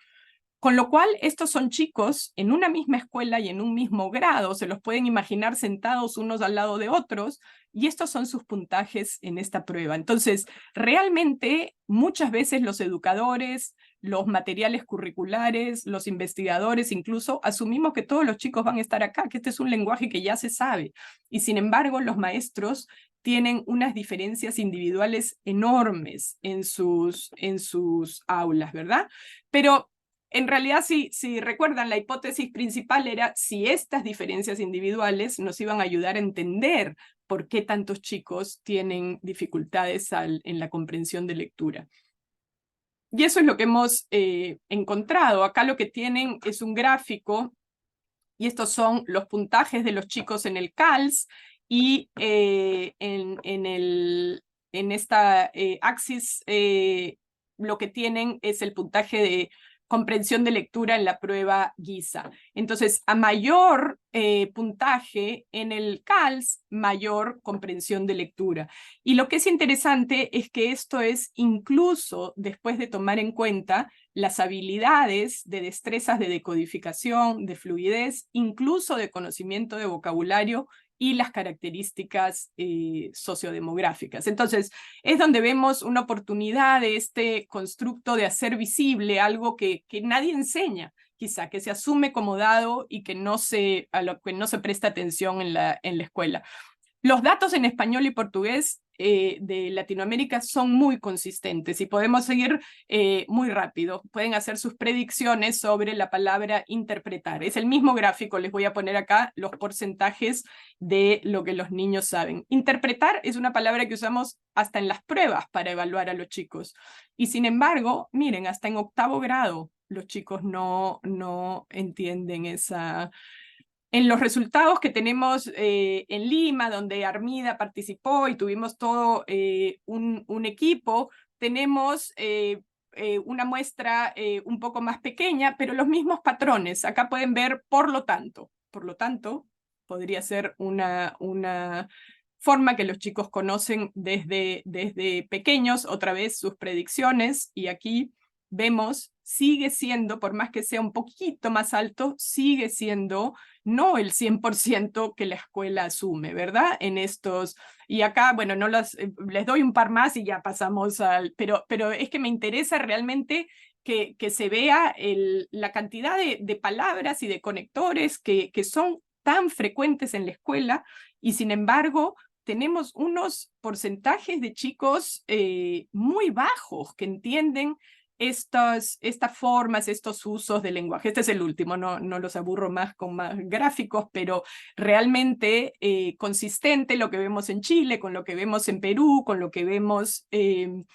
[SPEAKER 1] Con lo cual, estos son chicos en una misma escuela y en un mismo grado, se los pueden imaginar sentados unos al lado de otros, y estos son sus puntajes en esta prueba. Entonces, realmente, muchas veces los educadores, los materiales curriculares, los investigadores, incluso, asumimos que todos los chicos van a estar acá, que este es un lenguaje que ya se sabe, y sin embargo, los maestros tienen unas diferencias individuales enormes en sus aulas, ¿verdad? Pero en realidad, si recuerdan, la hipótesis principal era si estas diferencias individuales nos iban a ayudar a entender por qué tantos chicos tienen dificultades en la comprensión de lectura. Y eso es lo que hemos encontrado. Acá lo que tienen es un gráfico, y estos son los puntajes de los chicos en el CALS, y en esta axis lo que tienen es el puntaje de comprensión de lectura en la prueba GISA. Entonces, a mayor puntaje en el CALS, mayor comprensión de lectura. Y lo que es interesante es que esto es incluso después de tomar en cuenta las habilidades de destrezas de decodificación, de fluidez, incluso de conocimiento de vocabulario y las características sociodemográficas. Entonces, es donde vemos una oportunidad de este constructo de hacer visible algo que nadie enseña, quizá, que se asume como dado y que a lo que no se presta atención en la escuela. Los datos en español y portugués de Latinoamérica son muy consistentes y podemos seguir muy rápido. Pueden hacer sus predicciones sobre la palabra interpretar. Es el mismo gráfico, les voy a poner acá los porcentajes de lo que los niños saben. Interpretar es una palabra que usamos hasta en las pruebas para evaluar a los chicos. Y sin embargo, miren, hasta en 8º grado los chicos no entienden esa... En los resultados que tenemos en Lima, donde Armida participó y tuvimos todo un equipo, tenemos una muestra un poco más pequeña, pero los mismos patrones. Acá pueden ver por lo tanto. Por lo tanto, podría ser una forma que los chicos conocen desde pequeños, otra vez sus predicciones, y aquí vemos, sigue siendo, por más que sea un poquito más alto, sigue siendo no el 100% que la escuela asume, ¿verdad? En estos, y acá, bueno, no les doy un par más y ya pasamos al, pero es que me interesa realmente que se vea la cantidad de palabras y de conectores que son tan frecuentes en la escuela, y sin embargo, tenemos unos porcentajes de chicos muy bajos que entienden estas formas, estos usos del lenguaje. Este es el último, no los aburro más con más gráficos, pero realmente consistente lo que vemos en Chile, con lo que vemos en Perú, con lo que vemos en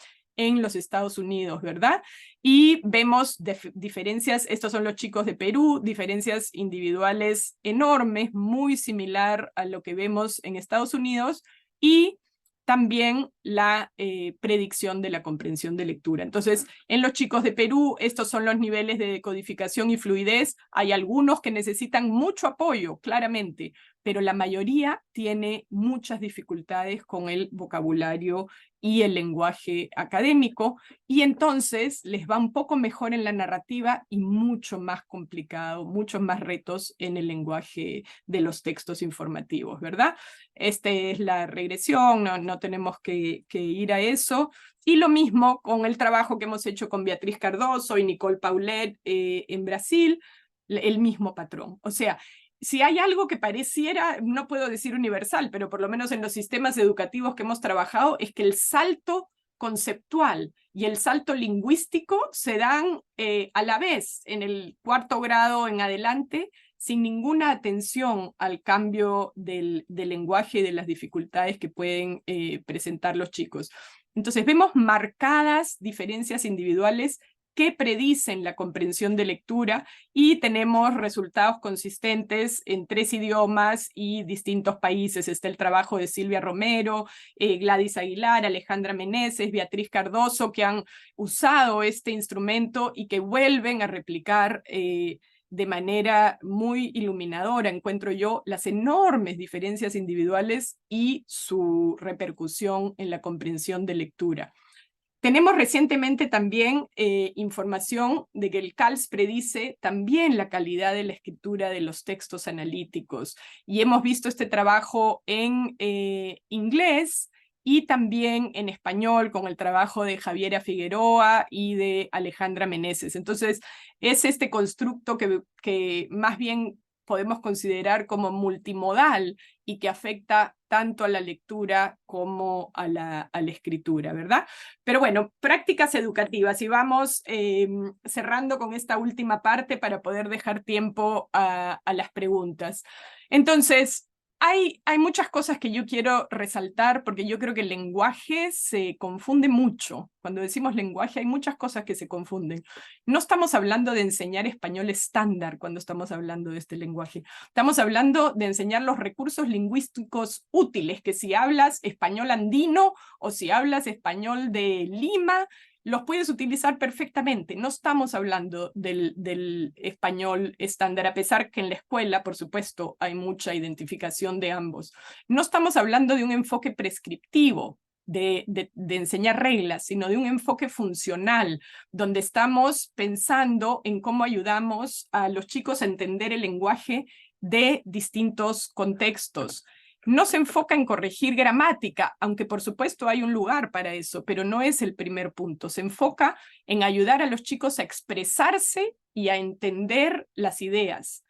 [SPEAKER 1] los Estados Unidos, ¿verdad? Y vemos diferencias, estos son los chicos de Perú, diferencias individuales enormes, muy similar a lo que vemos en Estados Unidos, y también la predicción de la comprensión de lectura. Entonces, en los chicos de Perú, estos son los niveles de decodificación y fluidez. Hay algunos que necesitan mucho apoyo, claramente, pero la mayoría tiene muchas dificultades con el vocabulario y el lenguaje académico, y entonces les va un poco mejor en la narrativa y mucho más complicado, muchos más retos en el lenguaje de los textos informativos, ¿verdad? Esta es la regresión, no tenemos que ir a eso. Y lo mismo con el trabajo que hemos hecho con Beatriz Cardoso y Nicole Paulet en Brasil, el mismo patrón. O sea, si hay algo que pareciera, no puedo decir universal, pero por lo menos en los sistemas educativos que hemos trabajado, es que el salto conceptual y el salto lingüístico se dan a la vez en el 4º grado en adelante, sin ninguna atención al cambio del lenguaje y de las dificultades que pueden presentar los chicos. Entonces vemos marcadas diferencias individuales que predicen la comprensión de lectura, y tenemos resultados consistentes en 3 idiomas y distintos países. Está el trabajo de Silvia Romero, Gladys Aguilar, Alejandra Meneses, Beatriz Cardoso, que han usado este instrumento y que vuelven a replicar de manera muy iluminadora, encuentro yo, las enormes diferencias individuales y su repercusión en la comprensión de lectura. Tenemos recientemente también información de que el CALS predice también la calidad de la escritura de los textos analíticos, y hemos visto este trabajo en inglés y también en español con el trabajo de Javiera Figueroa y de Alejandra Meneses. Entonces, es este constructo que más bien podemos considerar como multimodal y que afecta tanto a la lectura como a la escritura, ¿verdad? Pero bueno, prácticas educativas, y vamos cerrando con esta última parte para poder dejar tiempo a las preguntas. Entonces, hay muchas cosas que yo quiero resaltar porque yo creo que el lenguaje se confunde mucho. Cuando decimos lenguaje hay muchas cosas que se confunden. No estamos hablando de enseñar español estándar cuando estamos hablando de este lenguaje. Estamos hablando de enseñar los recursos lingüísticos útiles, que si hablas español andino o si hablas español de Lima, los puedes utilizar perfectamente. No estamos hablando del español estándar, a pesar que en la escuela, por supuesto, hay mucha identificación de ambos. No estamos hablando de un enfoque prescriptivo, de enseñar reglas, sino de un enfoque funcional, donde estamos pensando en cómo ayudamos a los chicos a entender el lenguaje de distintos contextos. No se enfoca en corregir gramática, aunque por supuesto hay un lugar para eso, pero no es el primer punto. Se enfoca en ayudar a los chicos a expresarse y a entender las ideas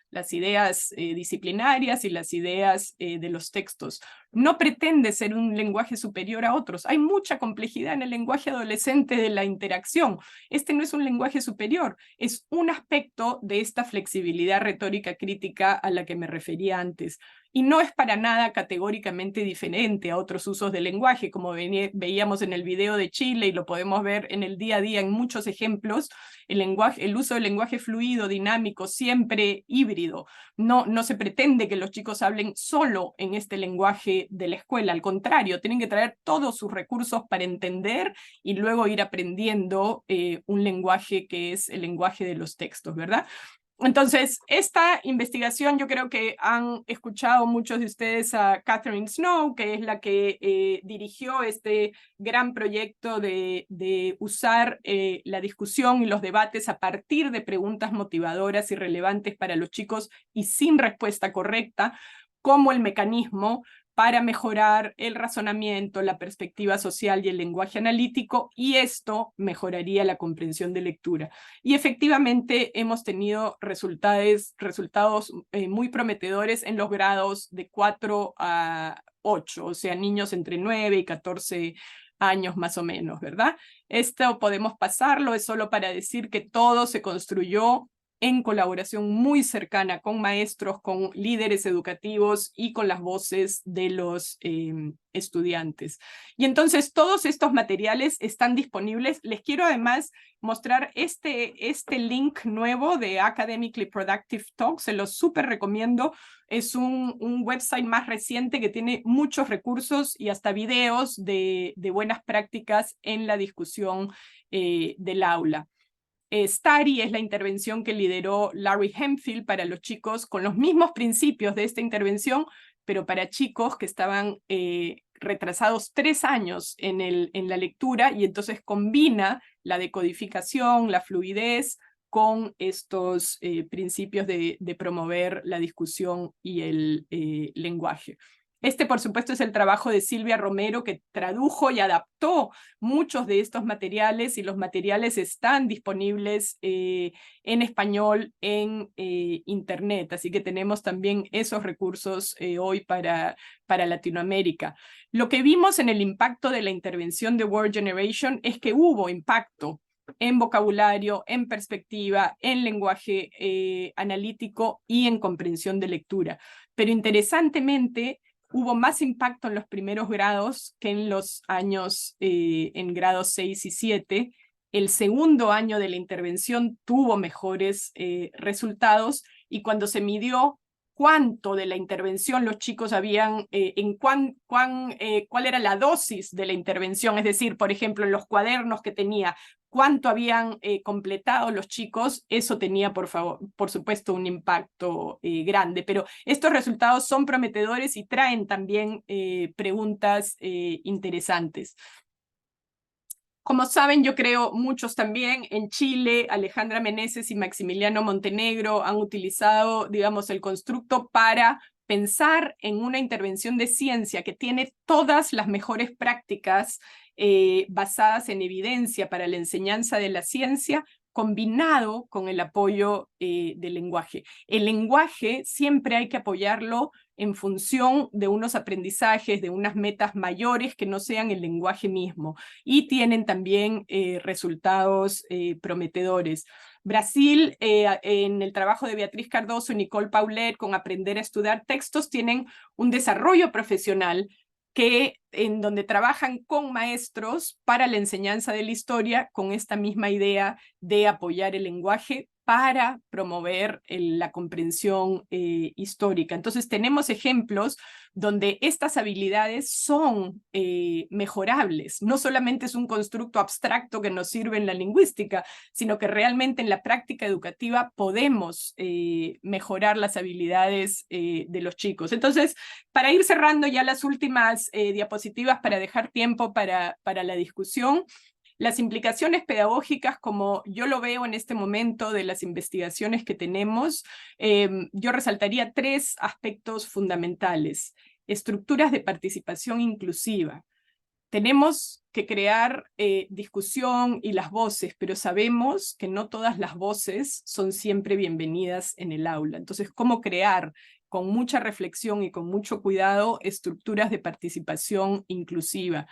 [SPEAKER 1] disciplinarias y las ideas de los textos. No pretende ser un lenguaje superior a otros. Hay mucha complejidad en el lenguaje adolescente de la interacción. Este no es un lenguaje superior, es un aspecto de esta flexibilidad retórica crítica a la que me refería antes. Y no es para nada categóricamente diferente a otros usos del lenguaje, como veíamos en el video de Chile y lo podemos ver en el día a día en muchos ejemplos. El uso del lenguaje fluido, dinámico, siempre híbrido. No se pretende que los chicos hablen solo en este lenguaje de la escuela, al contrario, tienen que traer todos sus recursos para entender y luego ir aprendiendo un lenguaje que es el lenguaje de los textos, ¿verdad? Entonces, esta investigación, yo creo que han escuchado muchos de ustedes a Catherine Snow, que es la que dirigió este gran proyecto de usar la discusión y los debates a partir de preguntas motivadoras y relevantes para los chicos y sin respuesta correcta, como el mecanismo para mejorar el razonamiento, la perspectiva social y el lenguaje analítico, y esto mejoraría la comprensión de lectura. Y efectivamente hemos tenido resultados muy prometedores en los grados de 4 a 8, o sea, niños entre 9 y 14 años más o menos, ¿verdad? Esto podemos pasarlo, es solo para decir que todo se construyó en colaboración muy cercana con maestros, con líderes educativos y con las voces de los estudiantes. Y entonces todos estos materiales están disponibles. Les quiero además mostrar este link nuevo de Academically Productive Talk, se los súper recomiendo. Es un website más reciente que tiene muchos recursos y hasta videos de buenas prácticas en la discusión del aula. Study es la intervención que lideró Larry Hemphill para los chicos con los mismos principios de esta intervención, pero para chicos que estaban retrasados 3 años en la lectura, y entonces combina la decodificación, la fluidez, con estos principios de promover la discusión y el lenguaje. Este, por supuesto, es el trabajo de Silvia Romero, que tradujo y adaptó muchos de estos materiales, y los materiales están disponibles en español en Internet. Así que tenemos también esos recursos hoy para Latinoamérica. Lo que vimos en el impacto de la intervención de Word Generation es que hubo impacto en vocabulario, en perspectiva, en lenguaje analítico y en comprensión de lectura. Pero interesantemente, hubo más impacto en los primeros grados que en los años, en grados 6 y 7. El segundo año de la intervención tuvo mejores resultados, y cuando se midió cuánto de la intervención los chicos habían, cuál era la dosis de la intervención, es decir, por ejemplo, en los cuadernos que tenía, cuánto habían completado los chicos, eso tenía, por supuesto, un impacto grande. Pero estos resultados son prometedores y traen también preguntas interesantes. Como saben, yo creo muchos también en Chile, Alejandra Meneses y Maximiliano Montenegro han utilizado, digamos, el constructo para pensar en una intervención de ciencia que tiene todas las mejores prácticas basadas en evidencia para la enseñanza de la ciencia, combinado con el apoyo del lenguaje. El lenguaje siempre hay que apoyarlo en función de unos aprendizajes, de unas metas mayores que no sean el lenguaje mismo, y tienen también resultados prometedores. Brasil, en el trabajo de Beatriz Cardoso y Nicole Paulet con Aprender a Estudiar Textos, tienen un desarrollo profesional en donde trabajan con maestros para la enseñanza de la historia con esta misma idea de apoyar el lenguaje para promover la comprensión histórica. Entonces tenemos ejemplos donde estas habilidades son mejorables. No solamente es un constructo abstracto que nos sirve en la lingüística, sino que realmente en la práctica educativa podemos mejorar las habilidades de los chicos. Entonces, para ir cerrando ya las últimas diapositivas para dejar tiempo para la discusión, las implicaciones pedagógicas, como yo lo veo en este momento de las investigaciones que tenemos, yo resaltaría 3 aspectos fundamentales. Estructuras de participación inclusiva. Tenemos que crear discusión y las voces, pero sabemos que no todas las voces son siempre bienvenidas en el aula. Entonces, ¿cómo crear con mucha reflexión y con mucho cuidado estructuras de participación inclusiva?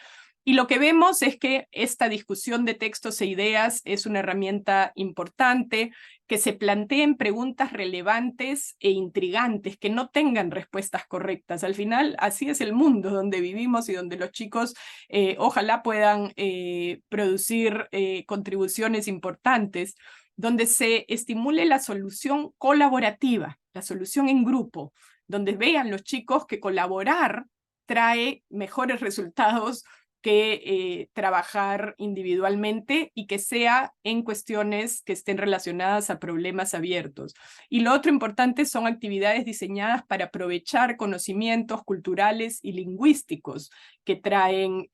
[SPEAKER 1] Y lo que vemos es que esta discusión de textos e ideas es una herramienta importante, que se planteen preguntas relevantes e intrigantes, que no tengan respuestas correctas. Al final, así es el mundo donde vivimos y donde los chicos ojalá puedan producir contribuciones importantes, donde se estimule la solución colaborativa, la solución en grupo, donde vean los chicos que colaborar trae mejores resultados que trabajar individualmente y que sea en cuestiones que estén relacionadas a problemas abiertos. Y lo otro importante son actividades diseñadas para aprovechar conocimientos culturales y lingüísticos que traen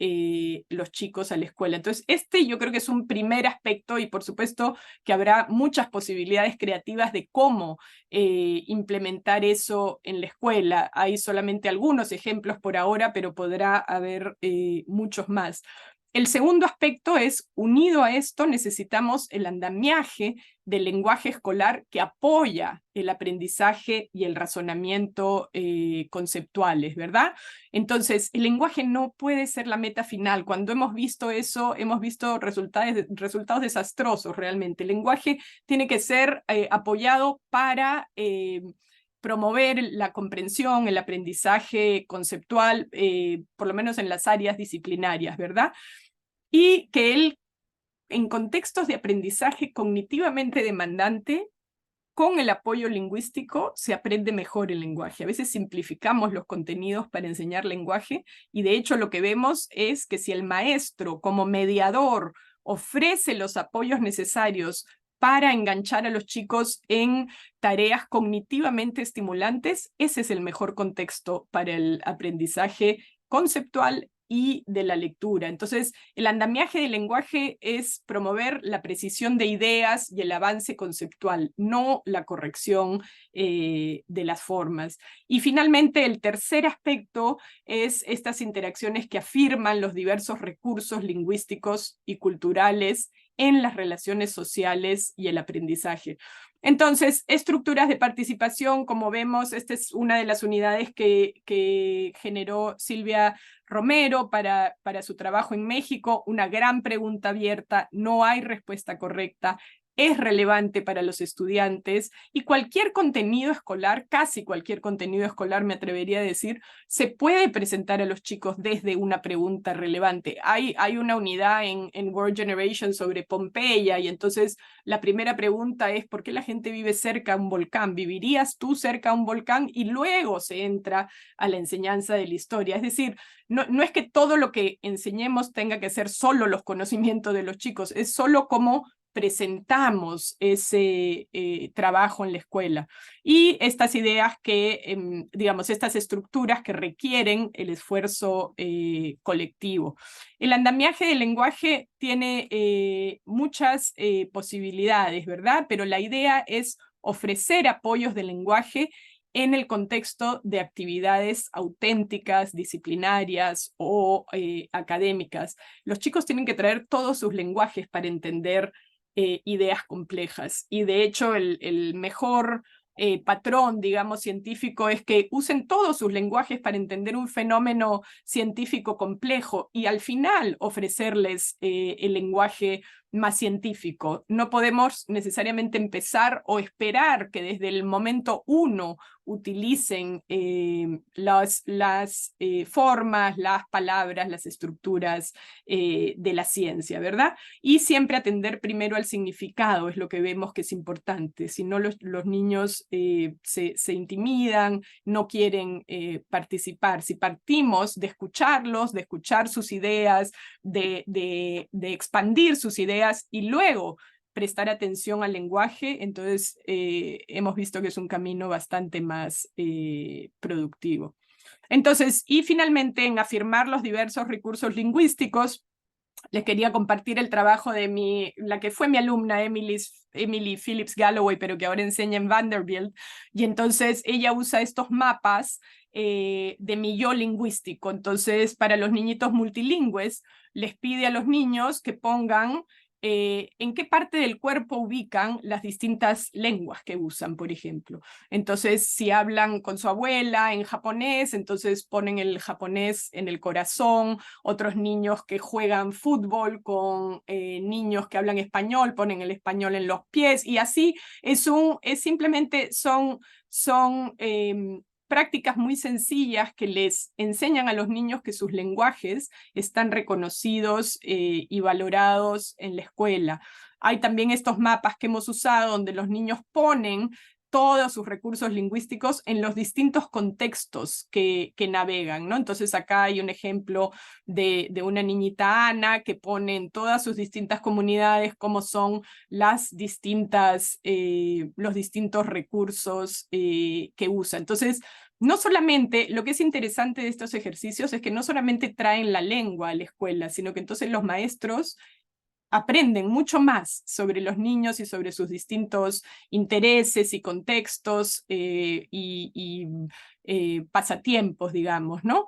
[SPEAKER 1] los chicos a la escuela. Entonces, yo creo que es un primer aspecto, y por supuesto que habrá muchas posibilidades creativas de cómo implementar eso en la escuela. Hay solamente algunos ejemplos por ahora, pero podrá haber muchos más. El segundo aspecto es, unido a esto, necesitamos el andamiaje del lenguaje escolar que apoya el aprendizaje y el razonamiento conceptuales, ¿verdad? Entonces, el lenguaje no puede ser la meta final. Cuando hemos visto eso, hemos visto resultados desastrosos realmente. El lenguaje tiene que ser apoyado para promover la comprensión, el aprendizaje conceptual, por lo menos en las áreas disciplinarias, ¿verdad? Y que en contextos de aprendizaje cognitivamente demandante, con el apoyo lingüístico se aprende mejor el lenguaje. A veces simplificamos los contenidos para enseñar lenguaje, y de hecho lo que vemos es que si el maestro como mediador ofrece los apoyos necesarios para enganchar a los chicos en tareas cognitivamente estimulantes, ese es el mejor contexto para el aprendizaje conceptual y de la lectura. Entonces, el andamiaje del lenguaje es promover la precisión de ideas y el avance conceptual, no la corrección de las formas. Y finalmente, el tercer aspecto es estas interacciones que afirman los diversos recursos lingüísticos y culturales en las relaciones sociales y el aprendizaje. Entonces, estructuras de participación, como vemos, esta es una de las unidades que generó Silvia Romero para su trabajo en México. Una gran pregunta abierta, no hay respuesta correcta, es relevante para los estudiantes, y cualquier contenido escolar, casi cualquier contenido escolar, me atrevería a decir, se puede presentar a los chicos desde una pregunta relevante. Hay una unidad en World Generation sobre Pompeya, y entonces la primera pregunta es: ¿por qué la gente vive cerca a un volcán? ¿Vivirías tú cerca a un volcán? Y luego se entra a la enseñanza de la historia. Es decir, no es que todo lo que enseñemos tenga que ser solo los conocimientos de los chicos, es solo cómo presentamos ese trabajo en la escuela. Y estas ideas que, digamos, estas estructuras que requieren el esfuerzo colectivo. El andamiaje del lenguaje tiene muchas posibilidades, ¿verdad? Pero la idea es ofrecer apoyos del lenguaje en el contexto de actividades auténticas, disciplinarias o académicas. Los chicos tienen que traer todos sus lenguajes para entender ideas complejas. Y de hecho, el mejor patrón, digamos, científico es que usen todos sus lenguajes para entender un fenómeno científico complejo y al final ofrecerles el lenguaje más científico. No podemos necesariamente empezar o esperar que desde el momento uno utilicen las formas, las palabras, las estructuras de la ciencia, ¿verdad? Y siempre atender primero al significado, es lo que vemos que es importante. Si no, los niños se intimidan, no quieren participar. Si partimos de escucharlos, de escuchar sus ideas, de expandir sus ideas y luego prestar atención al lenguaje, entonces hemos visto que es un camino bastante más productivo. Entonces, y finalmente en afirmar los diversos recursos lingüísticos, les quería compartir el trabajo de la que fue mi alumna, Emily Phillips Galloway, pero que ahora enseña en Vanderbilt, y entonces ella usa estos mapas de mi yo lingüístico. Entonces, para los niñitos multilingües, les pide a los niños que pongan en qué parte del cuerpo ubican las distintas lenguas que usan, por ejemplo. Entonces, si hablan con su abuela en japonés, entonces ponen el japonés en el corazón. Otros niños que juegan fútbol con niños que hablan español, ponen el español en los pies, y así simplemente son prácticas muy sencillas que les enseñan a los niños que sus lenguajes están reconocidos y valorados en la escuela. Hay también estos mapas que hemos usado donde los niños ponen todos sus recursos lingüísticos en los distintos contextos que navegan, ¿no? Entonces acá hay un ejemplo de una niñita Ana que pone en todas sus distintas comunidades cómo son los distintos recursos que usa. Entonces, no solamente, lo que es interesante de estos ejercicios es que no solamente traen la lengua a la escuela, sino que entonces los maestros aprenden mucho más sobre los niños y sobre sus distintos intereses y contextos y pasatiempos, digamos, ¿no?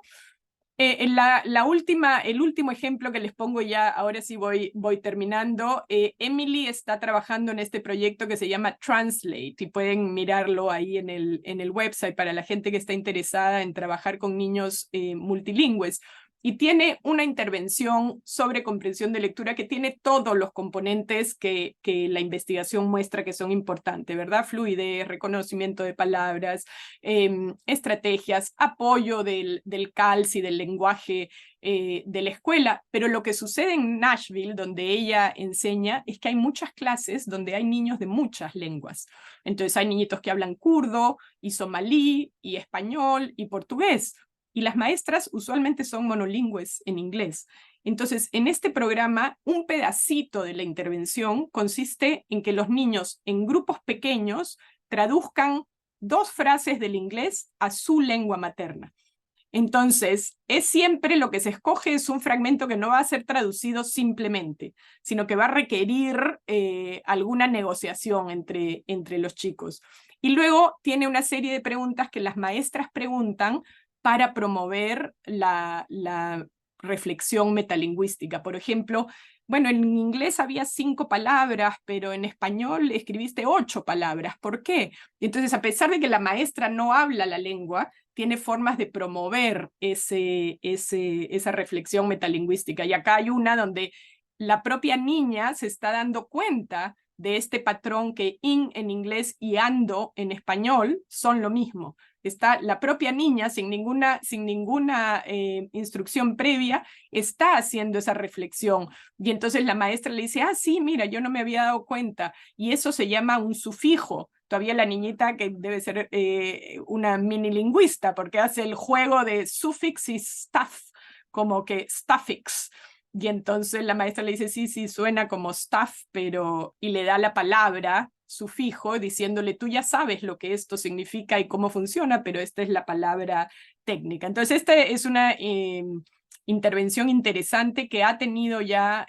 [SPEAKER 1] El último ejemplo que les pongo ya, ahora sí voy terminando. Emily está trabajando en este proyecto que se llama Translate, y pueden mirarlo ahí en el website para la gente que está interesada en trabajar con niños multilingües. Y tiene una intervención sobre comprensión de lectura que tiene todos los componentes que la investigación muestra que son importantes, ¿verdad? Fluidez, reconocimiento de palabras, estrategias, apoyo del CALS y del lenguaje de la escuela. Pero lo que sucede en Nashville, donde ella enseña, es que hay muchas clases donde hay niños de muchas lenguas. Entonces hay niñitos que hablan kurdo, y somalí, y español, y portugués. Y las maestras usualmente son monolingües en inglés. Entonces, en este programa, un pedacito de la intervención consiste en que los niños en grupos pequeños traduzcan 2 frases del inglés a su lengua materna. Entonces, siempre lo que se escoge es un fragmento que no va a ser traducido simplemente, sino que va a requerir alguna negociación entre los chicos. Y luego tiene una serie de preguntas que las maestras preguntan para promover la reflexión metalingüística. Por ejemplo, bueno, en inglés había 5 palabras, pero en español escribiste 8 palabras. ¿Por qué? Entonces, a pesar de que la maestra no habla la lengua, tiene formas de promover esa reflexión metalingüística. Y acá hay una donde la propia niña se está dando cuenta de este patrón que in en inglés y ando en español son lo mismo. Está la propia niña, sin ninguna instrucción previa, está haciendo esa reflexión. Y entonces la maestra le dice, sí, mira, yo no me había dado cuenta. Y eso se llama un sufijo. Todavía la niñita, que debe ser una mini lingüista, porque hace el juego de suffix y stuff, como que stuffix. Y entonces la maestra le dice, sí, suena como stuff, y le da la palabra sufijo, diciéndole, tú ya sabes lo que esto significa y cómo funciona, pero esta es la palabra técnica. Entonces, esta es una intervención interesante que ha tenido ya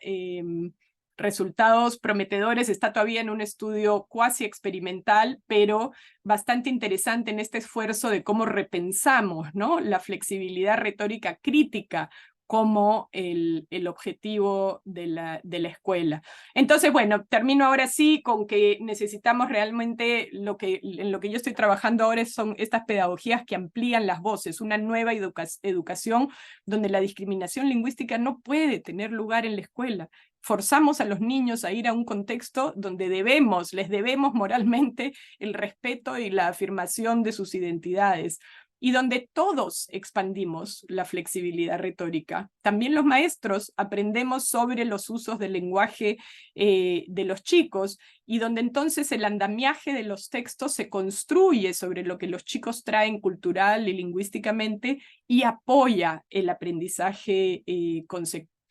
[SPEAKER 1] resultados prometedores. Está todavía en un estudio cuasi experimental, pero bastante interesante en este esfuerzo de cómo repensamos, ¿no?, la flexibilidad retórica crítica como el objetivo de la escuela. Entonces, bueno, termino ahora sí con que necesitamos realmente, en lo que yo estoy trabajando ahora son estas pedagogías que amplían las voces, una nueva educación donde la discriminación lingüística no puede tener lugar en la escuela. Forzamos a los niños a ir a un contexto donde les debemos moralmente el respeto y la afirmación de sus identidades, y donde todos expandimos la flexibilidad retórica. También los maestros aprendemos sobre los usos del lenguaje de los chicos, y donde entonces el andamiaje de los textos se construye sobre lo que los chicos traen cultural y lingüísticamente y apoya el aprendizaje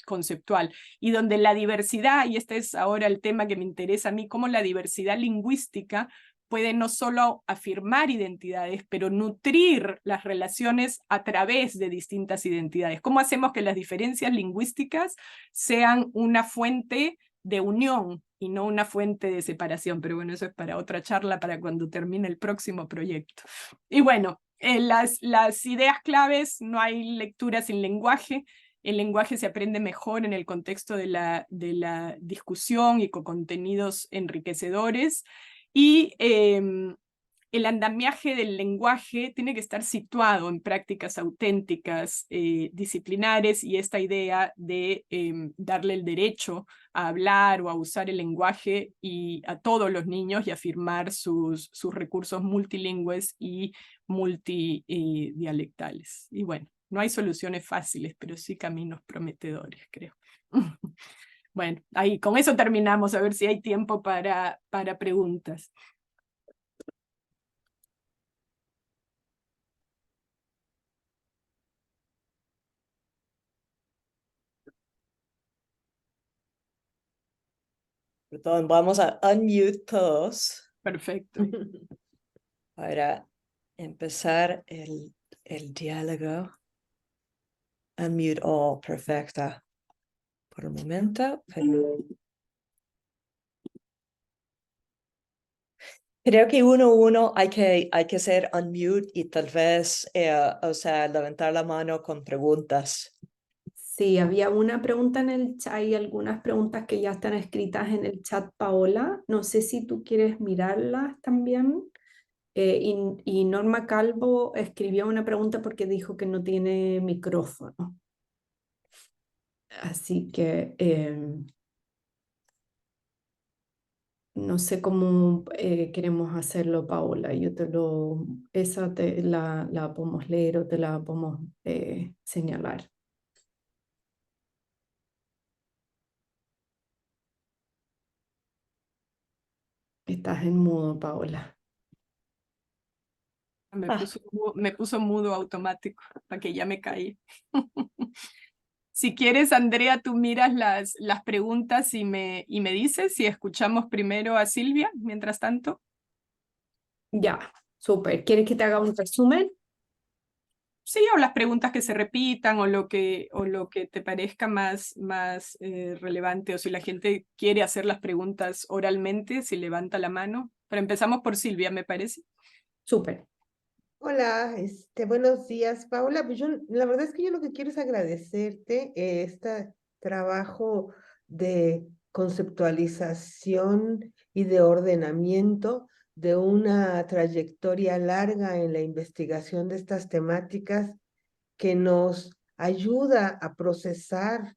[SPEAKER 1] conceptual, y donde la diversidad, y este es ahora el tema que me interesa a mí, cómo la diversidad lingüística puede no solo afirmar identidades, pero nutrir las relaciones a través de distintas identidades. ¿Cómo hacemos que las diferencias lingüísticas sean una fuente de unión y no una fuente de separación? Pero bueno, eso es para otra charla, para cuando termine el próximo proyecto. Y bueno, las ideas claves: no hay lectura sin lenguaje. El lenguaje se aprende mejor en el contexto de la discusión y con contenidos enriquecedores. Y el andamiaje del lenguaje tiene que estar situado en prácticas auténticas, disciplinares, y esta idea de darle el derecho a hablar o a usar el lenguaje a todos los niños y afirmar sus recursos multilingües y multidialectales. Y bueno, no hay soluciones fáciles, pero sí caminos prometedores, creo. Bueno, ahí con eso terminamos, a ver si hay tiempo para preguntas.
[SPEAKER 4] Perdón, vamos a unmute todos
[SPEAKER 1] Perfecto.
[SPEAKER 4] para empezar el diálogo. Unmute all, perfecta. Por un momento, pero creo que uno hay que hacer unmute y tal vez, o sea, levantar la mano con preguntas.
[SPEAKER 5] Sí, había una pregunta en el chat, hay algunas preguntas que ya están escritas en el chat, Paola. No sé si tú quieres mirarlas también. Y Norma Calvo escribió una pregunta porque dijo que no tiene micrófono. Así que no sé cómo queremos hacerlo, Paola. Esa la podemos leer o te la podemos señalar. Estás en mudo, Paola.
[SPEAKER 1] Me puso mudo automático para que ya me caí. Si quieres, Andrea, tú miras las preguntas y me dices si escuchamos primero a Silvia, mientras tanto.
[SPEAKER 5] Ya, súper. ¿Quieres que te haga un resumen?
[SPEAKER 1] Sí, o las preguntas que se repitan, o lo que te parezca más relevante, o si la gente quiere hacer las preguntas oralmente, si levanta la mano. Pero empezamos por Silvia, me parece.
[SPEAKER 5] Súper.
[SPEAKER 6] Hola, buenos días, Paula. Pues la verdad es que yo lo que quiero es agradecerte este trabajo de conceptualización y de ordenamiento de una trayectoria larga en la investigación de estas temáticas que nos ayuda a procesar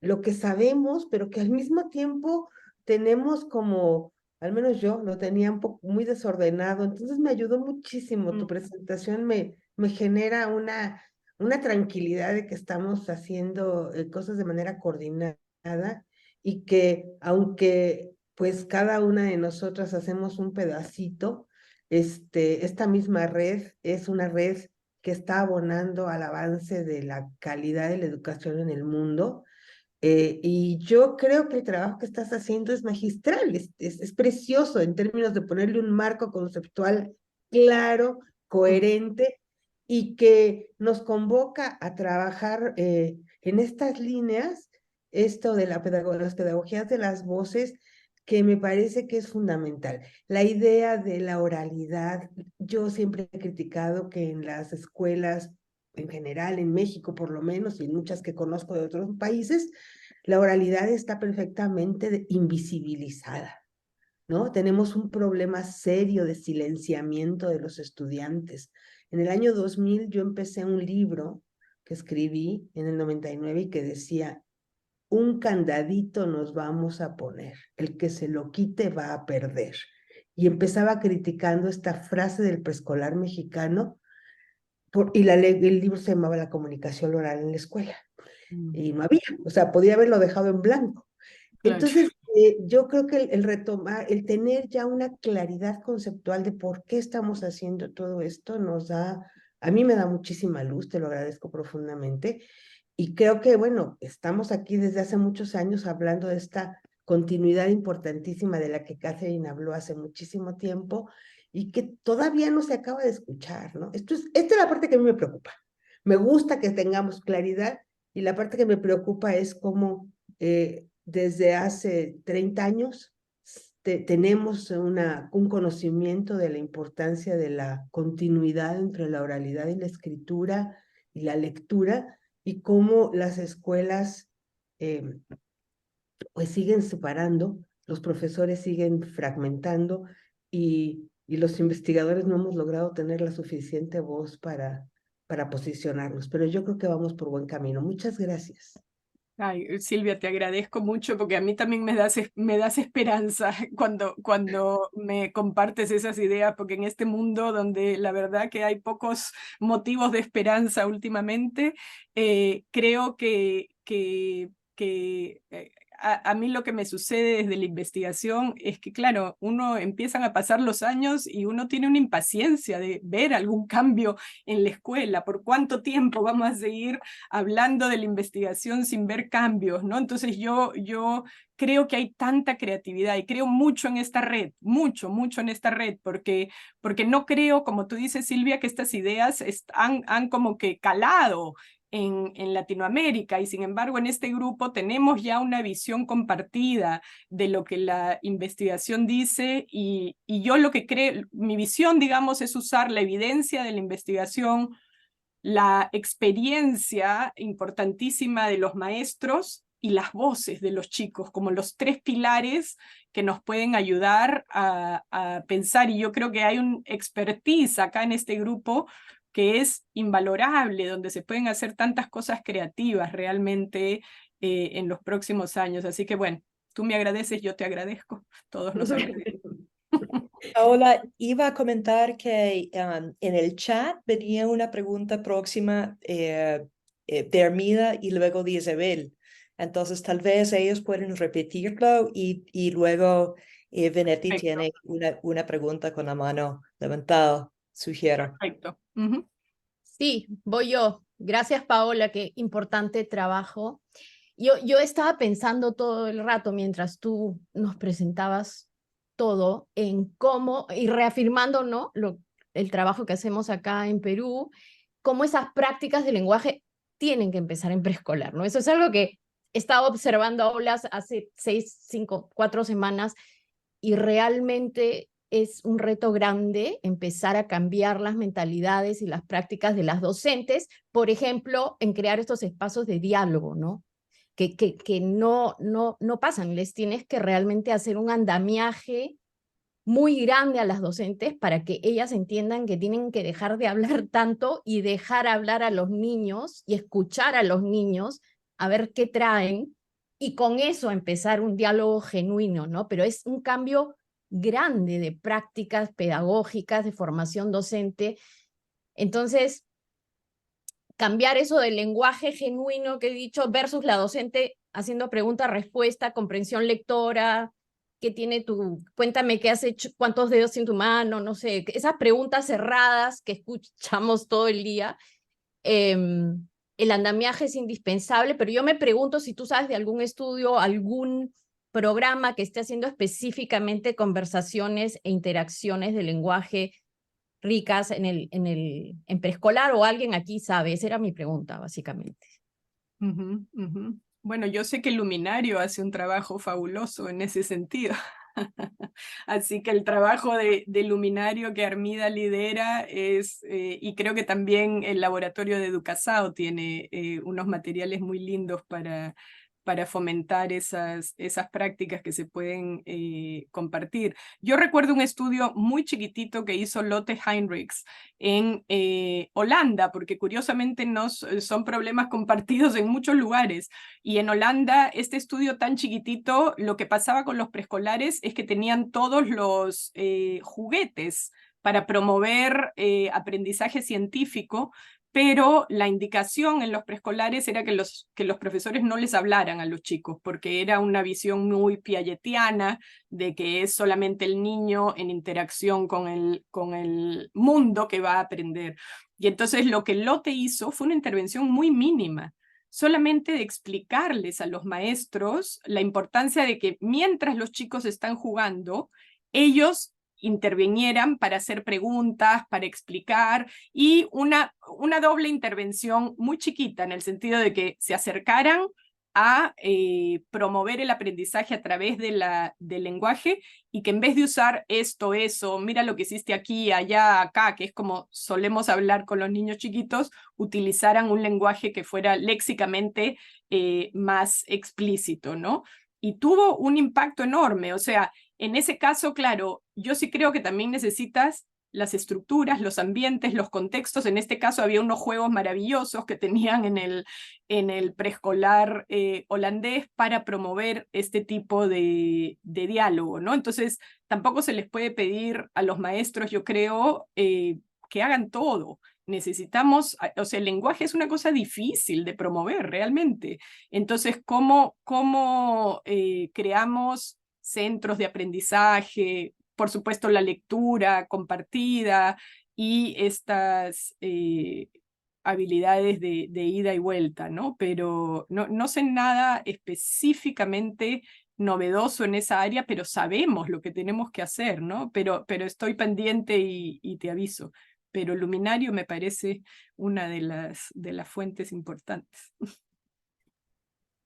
[SPEAKER 6] lo que sabemos, pero que al mismo tiempo tenemos como, al menos yo lo tenía un poco muy desordenado, entonces me ayudó muchísimo. Tu presentación me genera una tranquilidad de que estamos haciendo cosas de manera coordinada y que aunque pues cada una de nosotras hacemos un pedacito, esta misma red es una red que está abonando al avance de la calidad de la educación en el mundo. Y yo creo que el trabajo que estás haciendo es magistral, es precioso en términos de ponerle un marco conceptual claro, coherente, y que nos convoca a trabajar en estas líneas, esto de las pedagogías de las voces, que me parece que es fundamental. La idea de la oralidad, yo siempre he criticado que en las escuelas en general en México por lo menos, y muchas que conozco de otros países, la oralidad está perfectamente invisibilizada, ¿no? Tenemos un problema serio de silenciamiento de los estudiantes. En el año 2000 yo empecé un libro que escribí en el 99 y que decía: un candadito nos vamos a poner, el que se lo quite va a perder. Y empezaba criticando esta frase del preescolar mexicano, el libro se llamaba La comunicación oral en la escuela, y no había, o sea, podía haberlo dejado en blanco.
[SPEAKER 1] Claro.
[SPEAKER 6] Entonces, yo creo que el retomar, el tener ya una claridad conceptual de por qué estamos haciendo todo esto, a mí me da muchísima luz, te lo agradezco profundamente. Y creo que, bueno, estamos aquí desde hace muchos años hablando de esta continuidad importantísima de la que Catherine habló hace muchísimo tiempo y que todavía no se acaba de escuchar, ¿no? Esta es la parte que a mí me preocupa. Me gusta que tengamos claridad y la parte que me preocupa es cómo desde hace 30 años tenemos un conocimiento de la importancia de la continuidad entre la oralidad y la escritura y la lectura, y cómo las escuelas pues siguen separando, los profesores siguen fragmentando y los investigadores no hemos logrado tener la suficiente voz para posicionarnos, pero yo creo que vamos por buen camino. Muchas gracias.
[SPEAKER 1] Ay, Silvia, te agradezco mucho porque a mí también me das esperanza cuando me compartes esas ideas, porque en este mundo donde la verdad que hay pocos motivos de esperanza últimamente, creo que a mí lo que me sucede desde la investigación es que, claro, empiezan a pasar los años y uno tiene una impaciencia de ver algún cambio en la escuela. ¿Por cuánto tiempo vamos a seguir hablando de la investigación sin ver cambios, ¿no? Entonces yo creo que hay tanta creatividad y creo mucho en esta red, mucho en esta red, porque no creo, como tú dices, Silvia, que estas ideas han como que calado en Latinoamérica, y sin embargo en este grupo tenemos ya una visión compartida de lo que la investigación dice, y yo lo que creo, mi visión, digamos, es usar la evidencia de la investigación, la experiencia importantísima de los maestros y las voces de los chicos como los tres pilares que nos pueden ayudar a pensar, y yo creo que hay un expertise acá en este grupo que es invalorable, donde se pueden hacer tantas cosas creativas realmente en los próximos años. Así que bueno, tú me agradeces, yo te agradezco, todos nos agradecemos.
[SPEAKER 4] Paola, iba a comentar que en el chat venía una pregunta próxima de Hermida y luego de Isabel. Entonces, tal vez ellos pueden repetirlo y luego Venetti tiene una pregunta con la mano levantada, sugiero.
[SPEAKER 1] Perfecto.
[SPEAKER 7] Sí, voy yo. Gracias, Paola, qué importante trabajo. Yo estaba pensando todo el rato mientras tú nos presentabas todo en cómo, y reafirmando, ¿no?, el trabajo que hacemos acá en Perú, cómo esas prácticas de lenguaje tienen que empezar en preescolar, ¿no? Eso es algo que he estado observando aulas hace 4 semanas, y realmente es un reto grande empezar a cambiar las mentalidades y las prácticas de las docentes, por ejemplo, en crear estos espacios de diálogo, ¿no? Que no pasan. Les tienes que realmente hacer un andamiaje muy grande a las docentes para que ellas entiendan que tienen que dejar de hablar tanto y dejar hablar a los niños y escuchar a los niños a ver qué traen, y con eso empezar un diálogo genuino, ¿no? Pero es un cambio grande de prácticas pedagógicas, de formación docente. Entonces, cambiar eso del lenguaje genuino que he dicho versus la docente haciendo pregunta-respuesta, comprensión lectora, ¿qué tiene cuéntame qué has hecho, cuántos dedos en tu mano, no sé, esas preguntas cerradas que escuchamos todo el día. El andamiaje es indispensable, pero yo me pregunto si tú sabes de algún estudio, algún programa que esté haciendo específicamente conversaciones e interacciones de lenguaje ricas en preescolar, o alguien aquí sabe. Esa era mi pregunta, básicamente.
[SPEAKER 1] Bueno, yo sé que Luminario hace un trabajo fabuloso en ese sentido. Así que el trabajo de Luminario que Armida lidera es, y creo que también el laboratorio de Educasao tiene unos materiales muy lindos para fomentar esas prácticas que se pueden compartir. Yo recuerdo un estudio muy chiquitito que hizo Lotte Heinrichs en Holanda, porque curiosamente son problemas compartidos en muchos lugares. Y en Holanda, este estudio tan chiquitito, lo que pasaba con los preescolares es que tenían todos los juguetes para promover aprendizaje científico, pero la indicación en los preescolares era que los profesores no les hablaran a los chicos, porque era una visión muy piagetiana de que es solamente el niño en interacción con el mundo que va a aprender. Y entonces lo que Lotte hizo fue una intervención muy mínima, solamente de explicarles a los maestros la importancia de que mientras los chicos están jugando, ellos intervinieran para hacer preguntas, para explicar, y una doble intervención muy chiquita, en el sentido de que se acercaran a promover el aprendizaje a través del lenguaje, y que en vez de usar esto, eso, mira lo que hiciste aquí, allá, acá, que es como solemos hablar con los niños chiquitos, utilizaran un lenguaje que fuera léxicamente más explícito, ¿no? Y tuvo un impacto enorme. O sea, en ese caso, claro, yo sí creo que también necesitas las estructuras, los ambientes, los contextos. En este caso había unos juegos maravillosos que tenían en el preescolar holandés para promover este tipo de diálogo, ¿no? Entonces, tampoco se les puede pedir a los maestros, yo creo, que hagan todo. Necesitamos, o sea, el lenguaje es una cosa difícil de promover realmente. Entonces, ¿cómo creamos centros de aprendizaje? Por supuesto, la lectura compartida y estas habilidades de ida y vuelta, ¿no? Pero no sé nada específicamente novedoso en esa área, pero sabemos lo que tenemos que hacer, ¿no? Pero estoy pendiente y te aviso. Pero Luminario me parece una de las fuentes importantes.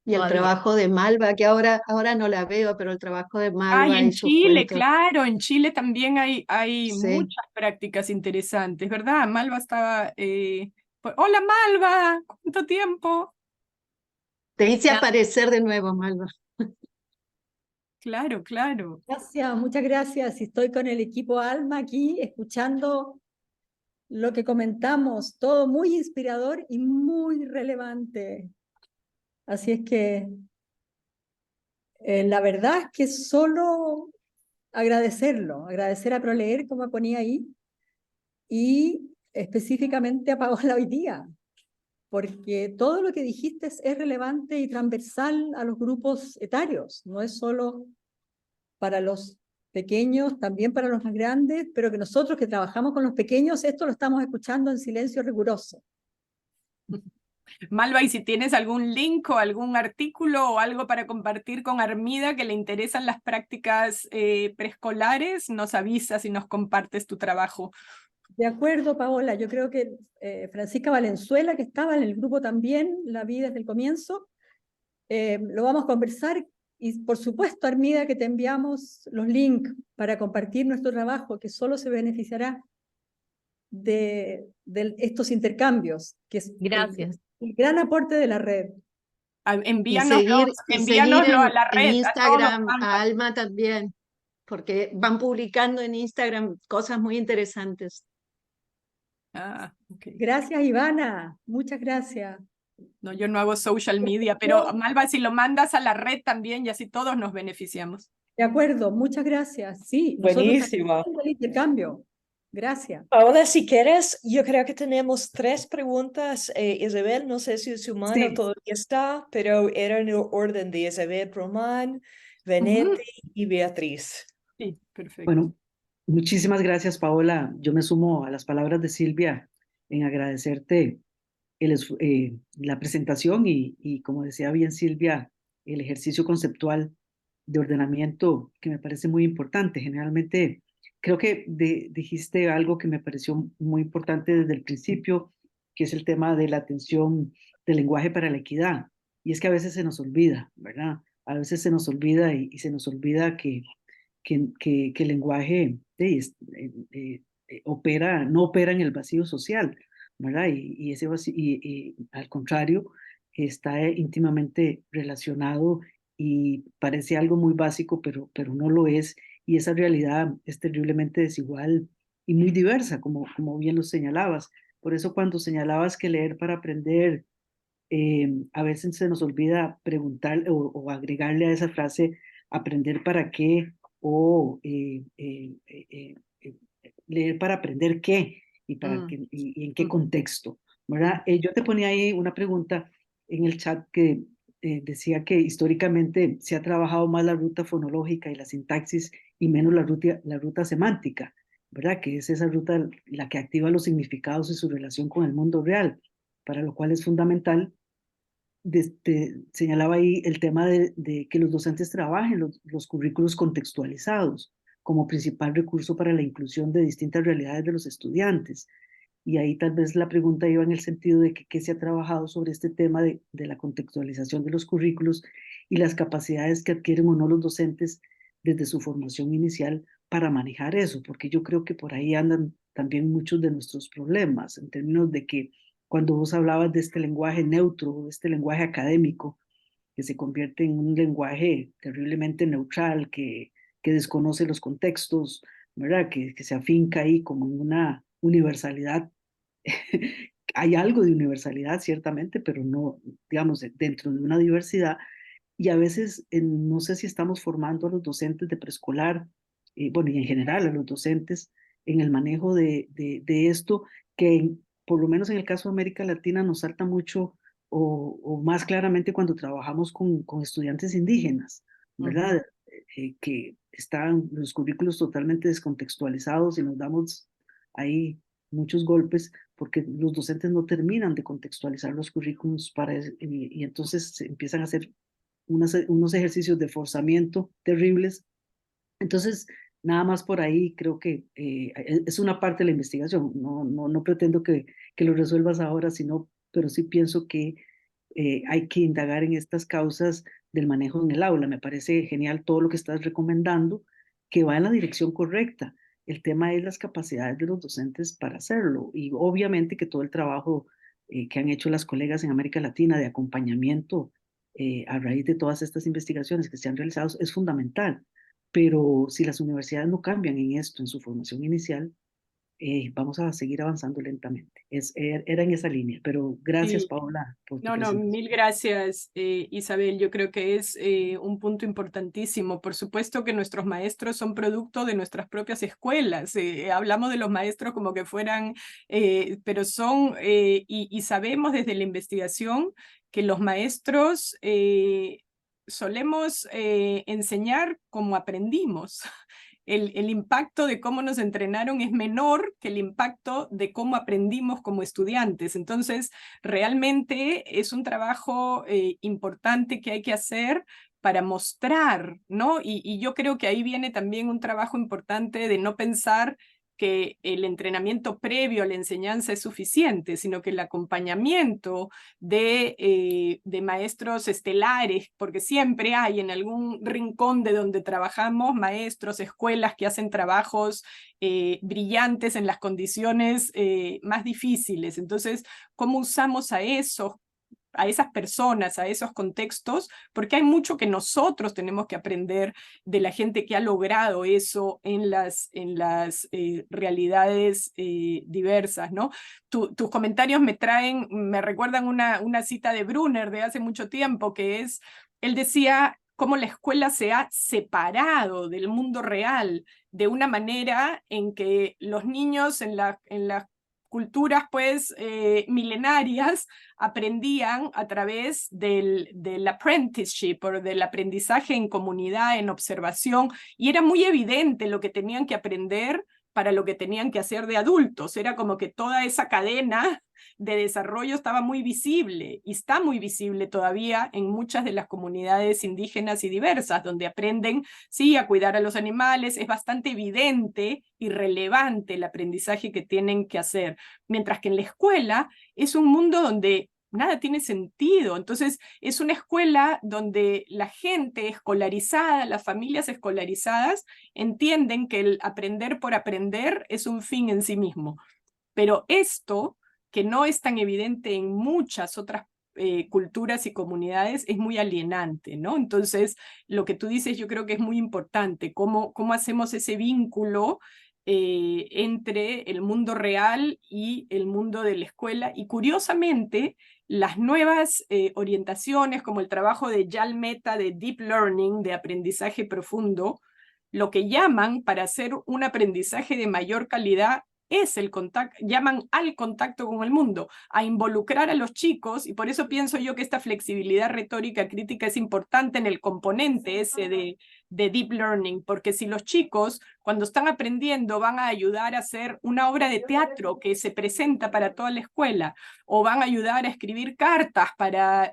[SPEAKER 3] Y el
[SPEAKER 7] Todavía.
[SPEAKER 3] trabajo de Malva, que ahora no la veo, pero el trabajo de
[SPEAKER 1] Ay,
[SPEAKER 3] Malva
[SPEAKER 1] en
[SPEAKER 3] y sus
[SPEAKER 1] Chile,
[SPEAKER 3] cuentos.
[SPEAKER 1] claro, en Chile también hay
[SPEAKER 3] Sí.
[SPEAKER 1] muchas prácticas interesantes, ¿verdad? Malva estaba... Hola Malva, ¿cuánto tiempo?
[SPEAKER 3] Te hice aparecer de nuevo, Malva.
[SPEAKER 1] Claro, claro.
[SPEAKER 8] Gracias, muchas gracias. Estoy con el equipo Alma aquí, escuchando lo que comentamos, todo muy inspirador y muy relevante. Así es que la verdad es que solo agradecer a Proleer, como ponía ahí, y específicamente a Paola hoy día, porque todo lo que dijiste es relevante y transversal a los grupos etarios, no es solo para los pequeños, también para los más grandes, pero que nosotros que trabajamos con los pequeños, esto lo estamos escuchando en silencio riguroso.
[SPEAKER 1] Malva, y si tienes algún link o algún artículo o algo para compartir con Armida que le interesan las prácticas preescolares, nos avisas y nos compartes tu trabajo.
[SPEAKER 8] De acuerdo, Paola, yo creo que Francisca Valenzuela, que estaba en el grupo también, la vi desde el comienzo, lo vamos a conversar, y por supuesto, Armida, que te enviamos los links para compartir nuestro trabajo, que solo se beneficiará de estos intercambios, que es
[SPEAKER 7] Gracias.
[SPEAKER 8] el gran aporte de la red.
[SPEAKER 1] Envíanoslo a la
[SPEAKER 3] en
[SPEAKER 1] red, a todos,
[SPEAKER 3] Instagram,
[SPEAKER 1] Malva.
[SPEAKER 3] a Alma también, porque van publicando en Instagram cosas muy interesantes.
[SPEAKER 1] Okay.
[SPEAKER 8] Gracias, Ivana. Muchas gracias.
[SPEAKER 1] No, yo no hago social media, pero Malva, si lo mandas a la red también y así todos nos beneficiamos.
[SPEAKER 8] De acuerdo, muchas gracias. Sí,
[SPEAKER 4] Buenísimo.
[SPEAKER 8] nosotros el intercambio. Gracias.
[SPEAKER 4] Ahora, si quieres, yo creo que tenemos 3 preguntas. Isabel, no sé si su mano
[SPEAKER 5] Sí.
[SPEAKER 4] todavía está, pero era en el orden de Isabel, Román, Venetti y Beatriz.
[SPEAKER 1] Sí, perfecto.
[SPEAKER 9] Bueno, muchísimas gracias, Paola. Yo me sumo a las palabras de Silvia en agradecerte la presentación y, como decía bien Silvia, el ejercicio conceptual de ordenamiento que me parece muy importante. Generalmente, creo que dijiste algo que me pareció muy importante desde el principio, que es el tema de la atención del lenguaje para la equidad. Y es que a veces se nos olvida, ¿verdad? A veces se nos olvida y se nos olvida que que el lenguaje no opera en el vacío social, ¿verdad? Y ese vacío, y al contrario, está íntimamente relacionado y parece algo muy básico, pero no lo es. Y esa realidad es terriblemente desigual y muy diversa, como bien lo señalabas. Por eso cuando señalabas que leer para aprender, a veces se nos olvida preguntar o agregarle a esa frase aprender para qué o leer para aprender qué y, y en qué contexto, ¿verdad? Yo te ponía ahí una pregunta en el chat que decía que históricamente se ha trabajado más la ruta fonológica y la sintaxis y menos la ruta semántica, ¿verdad? Que es esa ruta la que activa los significados y su relación con el mundo real, para lo cual es fundamental. Señalaba ahí el tema de que los docentes trabajen los currículos contextualizados como principal recurso para la inclusión de distintas realidades de los estudiantes. Y ahí tal vez la pregunta iba en el sentido de que qué se ha trabajado sobre este tema de la contextualización de los currículos y las capacidades que adquieren o no los docentes desde su formación inicial para manejar eso, porque yo creo que por ahí andan también muchos de nuestros problemas, en términos de que cuando vos hablabas de este lenguaje neutro, de este lenguaje académico, que se convierte en un lenguaje terriblemente neutral, que desconoce los contextos, ¿verdad? Que se afinca ahí como en una universalidad. Hay algo de universalidad, ciertamente, pero no, digamos, dentro de una diversidad. Y a veces no sé si estamos formando a los docentes de preescolar, bueno, y en general a los docentes en el manejo de esto, que por lo menos en el caso de América Latina nos salta mucho o más claramente cuando trabajamos con estudiantes indígenas, ¿verdad? Que están los currículos totalmente descontextualizados y nos damos ahí muchos golpes porque los docentes no terminan de contextualizar los currículos y entonces se empiezan a hacer unos ejercicios de forzamiento terribles. Entonces, nada más por ahí creo que es una parte de la investigación. No pretendo que lo resuelvas ahora, pero sí pienso que hay que indagar en estas causas del manejo en el aula. Me parece genial todo lo que estás recomendando, que va en la dirección correcta. El tema es las capacidades de los docentes para hacerlo y obviamente que todo el trabajo que han hecho las colegas en América Latina de acompañamiento a raíz de todas estas investigaciones que se han realizado es fundamental. Pero si las universidades no cambian en esto, en su formación inicial, vamos a seguir avanzando lentamente. Era en esa línea, pero gracias,
[SPEAKER 1] Sí.
[SPEAKER 9] Paola, por tu
[SPEAKER 1] No,
[SPEAKER 9] presentación.
[SPEAKER 1] mil gracias, Isabel. Yo creo que es un punto importantísimo. Por supuesto que nuestros maestros son producto de nuestras propias escuelas. Hablamos de los maestros como que fueran, pero son, y sabemos desde la investigación que los maestros solemos enseñar como aprendimos. El impacto de cómo nos entrenaron es menor que el impacto de cómo aprendimos como estudiantes. Entonces, realmente es un trabajo importante que hay que hacer para mostrar, ¿no? Y yo creo que ahí viene también un trabajo importante de no pensar que el entrenamiento previo a la enseñanza es suficiente, sino que el acompañamiento de maestros estelares, porque siempre hay en algún rincón de donde trabajamos maestros, escuelas que hacen trabajos brillantes en las condiciones más difíciles. Entonces, ¿cómo usamos a esas personas, a esos contextos? Porque hay mucho que nosotros tenemos que aprender de la gente que ha logrado eso en las realidades diversas, ¿no? Tus comentarios me recuerdan una cita de Brunner de hace mucho tiempo, que es, él decía cómo la escuela se ha separado del mundo real de una manera en que los niños en las culturas pues milenarias aprendían a través del apprenticeship o del aprendizaje en comunidad, en observación, y era muy evidente lo que tenían que aprender para lo que tenían que hacer de adultos. Era como que toda esa cadena de desarrollo estaba muy visible y está muy visible todavía en muchas de las comunidades indígenas y diversas, donde aprenden, sí, a cuidar a los animales. Es bastante evidente y relevante el aprendizaje que tienen que hacer, mientras que en la escuela es un mundo donde nada tiene sentido. Entonces, es una escuela donde la gente escolarizada, las familias escolarizadas, entienden que el aprender por aprender es un fin en sí mismo. Pero esto, que no es tan evidente en muchas otras culturas y comunidades, es muy alienante, ¿no? Entonces, lo que tú dices yo creo que es muy importante, cómo hacemos ese vínculo entre el mundo real y el mundo de la escuela. Y curiosamente, las nuevas orientaciones, como el trabajo de Yal Mehta de Deep Learning, de aprendizaje profundo, lo que llaman para hacer un aprendizaje de mayor calidad es el contacto, llaman al contacto con el mundo, a involucrar a los chicos, y por eso pienso yo que esta flexibilidad retórica crítica es importante en el componente ese de deep learning, porque si los chicos cuando están aprendiendo van a ayudar a hacer una obra de teatro que se presenta para toda la escuela, o van a ayudar a escribir cartas para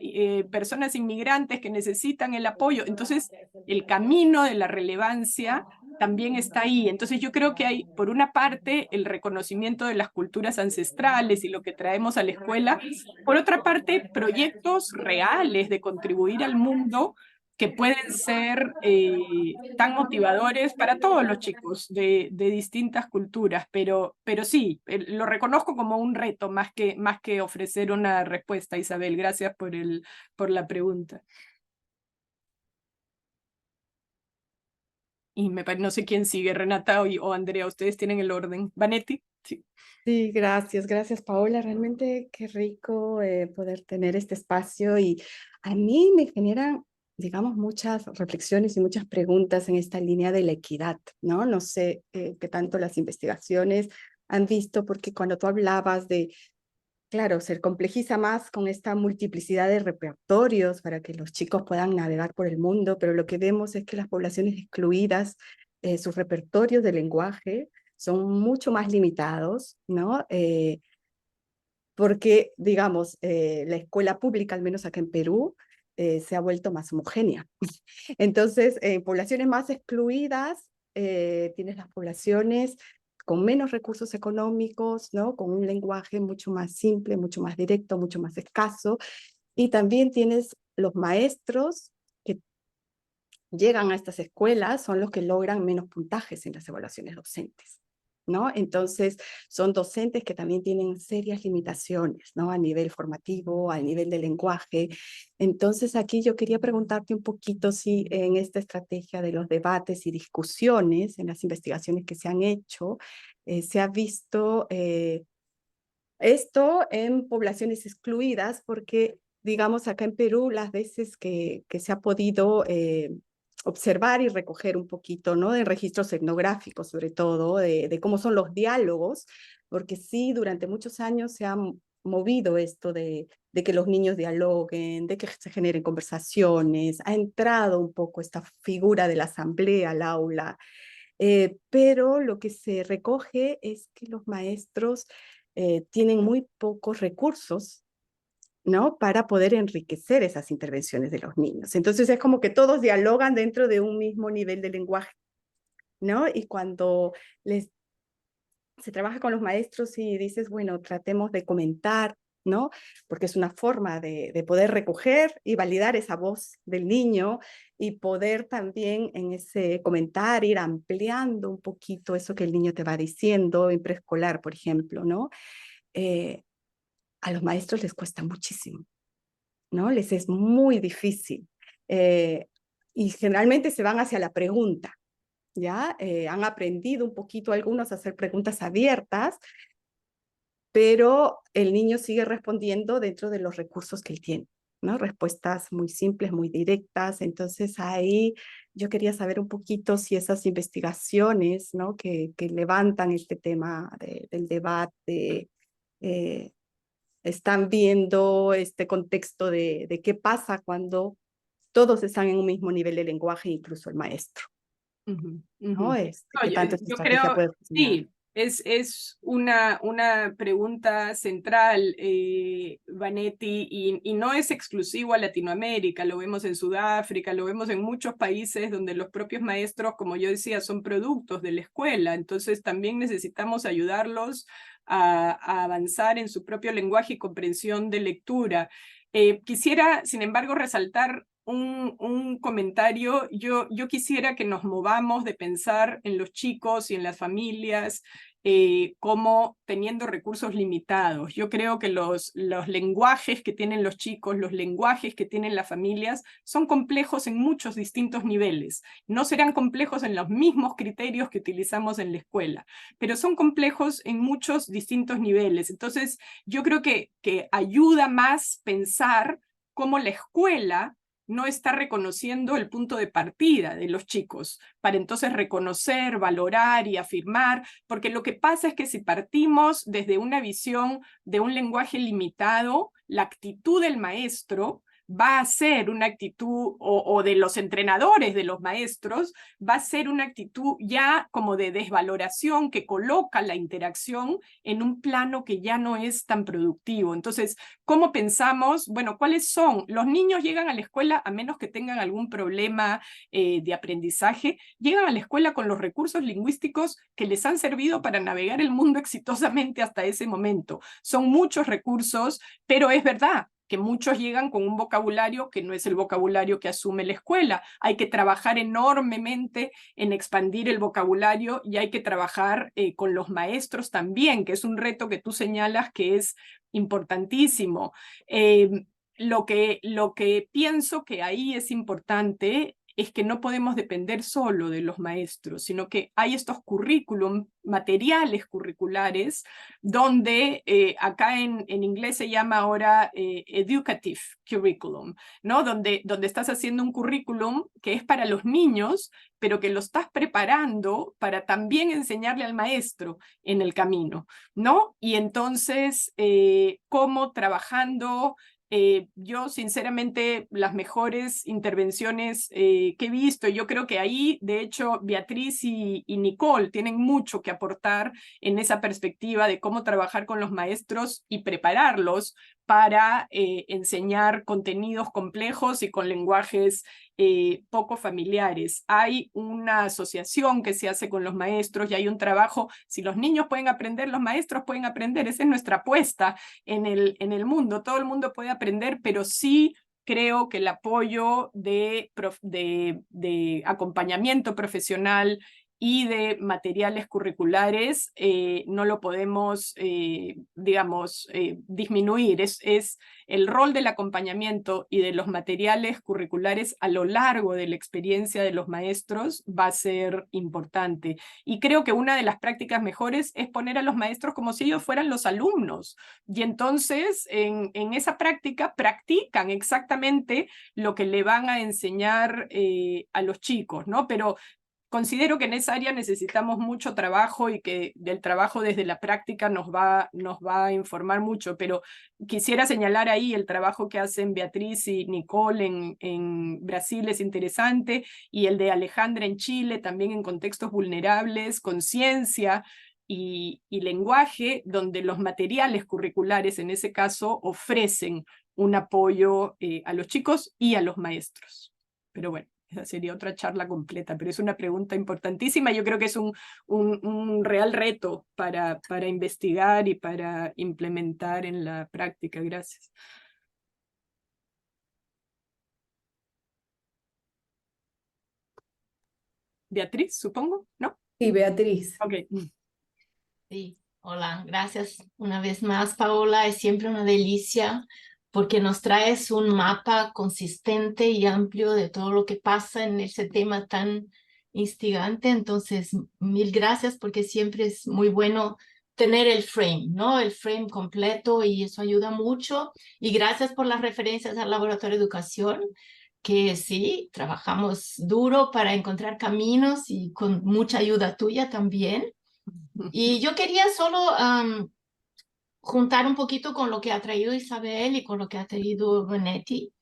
[SPEAKER 1] personas inmigrantes que necesitan el apoyo, entonces el camino de la relevancia también está ahí. Entonces yo creo que hay, por una parte, el reconocimiento de las culturas ancestrales y lo que traemos a la escuela, por otra parte, proyectos reales de contribuir al mundo que pueden ser tan motivadores para todos los chicos de distintas culturas, pero sí, lo reconozco como un reto más que ofrecer una respuesta, Isabel. Gracias por la pregunta. Y no sé quién sigue, Renata o Andrea, ustedes tienen el orden. Vanetti, sí.
[SPEAKER 5] Sí, gracias Paola, realmente qué rico poder tener este espacio y a mí me generan, digamos, muchas reflexiones y muchas preguntas en esta línea de la equidad, ¿no? No sé qué tanto las investigaciones han visto, porque cuando tú hablabas de, claro, se complejiza más con esta multiplicidad de repertorios para que los chicos puedan navegar por el mundo, pero lo que vemos es que las poblaciones excluidas, sus repertorios de lenguaje son mucho más limitados, ¿no? Porque, digamos, la escuela pública, al menos acá en Perú, se ha vuelto más homogénea. Entonces, en poblaciones más excluidas, tienes las poblaciones con menos recursos económicos, ¿no? Con un lenguaje mucho más simple, mucho más directo, mucho más escaso. Y también tienes los maestros que llegan a estas escuelas, son los que logran menos puntajes en las evaluaciones docentes, ¿no? Entonces, son docentes que también tienen serias limitaciones, ¿no? A nivel formativo, a nivel de lenguaje. Entonces, aquí yo quería preguntarte un poquito si en esta estrategia de los debates y discusiones, en las investigaciones que se han hecho, se ha visto esto en poblaciones excluidas, porque, digamos, acá en Perú, las veces que se ha podido observar y recoger un poquito, ¿no? De registros etnográficos, sobre todo, de cómo son los diálogos, porque sí, durante muchos años se ha movido esto de que los niños dialoguen, de que se generen conversaciones, ha entrado un poco esta figura de la asamblea al aula, pero lo que se recoge es que los maestros tienen muy pocos recursos, ¿no? Para poder enriquecer esas intervenciones de los niños. Entonces es como que todos dialogan dentro de un mismo nivel de lenguaje, ¿no? Y cuando se trabaja con los maestros y dices, bueno, tratemos de comentar, ¿no? Porque es una forma de poder recoger y validar esa voz del niño y poder también en ese comentar ir ampliando un poquito eso que el niño te va diciendo en preescolar, por ejemplo, ¿no? A los maestros les cuesta muchísimo, ¿no? Les es muy difícil. Y generalmente se van hacia la pregunta, ¿ya? Han aprendido un poquito algunos a hacer preguntas abiertas, pero el niño sigue respondiendo dentro de los recursos que él tiene, ¿no? Respuestas muy simples, muy directas. Entonces ahí yo quería saber un poquito si esas investigaciones, ¿no? que levantan este tema del debate, están viendo este contexto de qué pasa cuando todos están en un mismo nivel de lenguaje, incluso el maestro. ¿No?
[SPEAKER 1] No,
[SPEAKER 5] ¿Qué tanto esta estrategia puede funcionar?
[SPEAKER 1] Sí, Es una pregunta central, Vanetti, y no es exclusivo a Latinoamérica, lo vemos en Sudáfrica, lo vemos en muchos países donde los propios maestros, como yo decía, son productos de la escuela, entonces también necesitamos ayudarlos a avanzar en su propio lenguaje y comprensión de lectura. Quisiera, sin embargo, resaltar un comentario. Yo quisiera que nos movamos de pensar en los chicos y en las familias como teniendo recursos limitados. Yo creo que los lenguajes que tienen los chicos, los lenguajes que tienen las familias, son complejos en muchos distintos niveles. No serán complejos en los mismos criterios que utilizamos en la escuela, pero son complejos en muchos distintos niveles. Entonces, yo creo que ayuda más pensar cómo la escuela no está reconociendo el punto de partida de los chicos, para entonces reconocer, valorar y afirmar, porque lo que pasa es que si partimos desde una visión de un lenguaje limitado, la actitud del maestro va a ser una actitud, o de los entrenadores, de los maestros, va a ser una actitud ya como de desvaloración que coloca la interacción en un plano que ya no es tan productivo. Entonces, ¿cómo pensamos? Bueno, ¿cuáles son? Los niños llegan a la escuela, a menos que tengan algún problema de aprendizaje, llegan a la escuela con los recursos lingüísticos que les han servido para navegar el mundo exitosamente hasta ese momento. Son muchos recursos, pero es verdad que muchos llegan con un vocabulario que no es el vocabulario que asume la escuela. Hay que trabajar enormemente en expandir el vocabulario y hay que trabajar con los maestros también, que es un reto que tú señalas que es importantísimo. Lo que pienso que ahí es importante es que no podemos depender solo de los maestros, sino que hay estos currículum, materiales curriculares, donde acá en inglés se llama ahora educative curriculum, ¿no? Donde estás haciendo un currículum que es para los niños, pero que lo estás preparando para también enseñarle al maestro en el camino, ¿no? Y entonces, cómo trabajando. Yo sinceramente las mejores intervenciones que he visto, yo creo que ahí de hecho Beatriz y Nicole tienen mucho que aportar en esa perspectiva de cómo trabajar con los maestros y prepararlos para enseñar contenidos complejos y con lenguajes poco familiares. Hay una asociación que se hace con los maestros y hay un trabajo. Si los niños pueden aprender, los maestros pueden aprender. Esa es nuestra apuesta en el mundo. Todo el mundo puede aprender, pero sí creo que el apoyo de acompañamiento profesional y de materiales curriculares no lo podemos, disminuir. Es el rol del acompañamiento y de los materiales curriculares a lo largo de la experiencia de los maestros va a ser importante. Y creo que una de las prácticas mejores es poner a los maestros como si ellos fueran los alumnos. Y entonces, en esa práctica, practican exactamente lo que le van a enseñar a los chicos, ¿no? Pero considero que en esa área necesitamos mucho trabajo y que del trabajo desde la práctica nos va a informar mucho, pero quisiera señalar ahí el trabajo que hacen Beatriz y Nicole en Brasil es interesante, y el de Alejandra en Chile, también en contextos vulnerables, conciencia y lenguaje, donde los materiales curriculares en ese caso ofrecen un apoyo a los chicos y a los maestros. Pero bueno. Esa sería otra charla completa, pero es una pregunta importantísima. Yo creo que es un real reto para investigar y para implementar en la práctica. Gracias. Beatriz, supongo, ¿no?
[SPEAKER 5] Sí, Beatriz.
[SPEAKER 1] Ok.
[SPEAKER 10] Sí, hola, gracias una vez más, Paola. Es siempre una delicia porque nos traes un mapa consistente y amplio de todo lo que pasa en ese tema tan instigante. Entonces, mil gracias porque siempre es muy bueno tener el frame, ¿no? El frame completo y eso ayuda mucho. Y gracias por las referencias al Laboratorio de Educación, que sí, trabajamos duro para encontrar caminos y con mucha ayuda tuya también. Y yo quería solo juntar un poquito con lo que ha traído Isabel y con lo que ha traído Vanetti,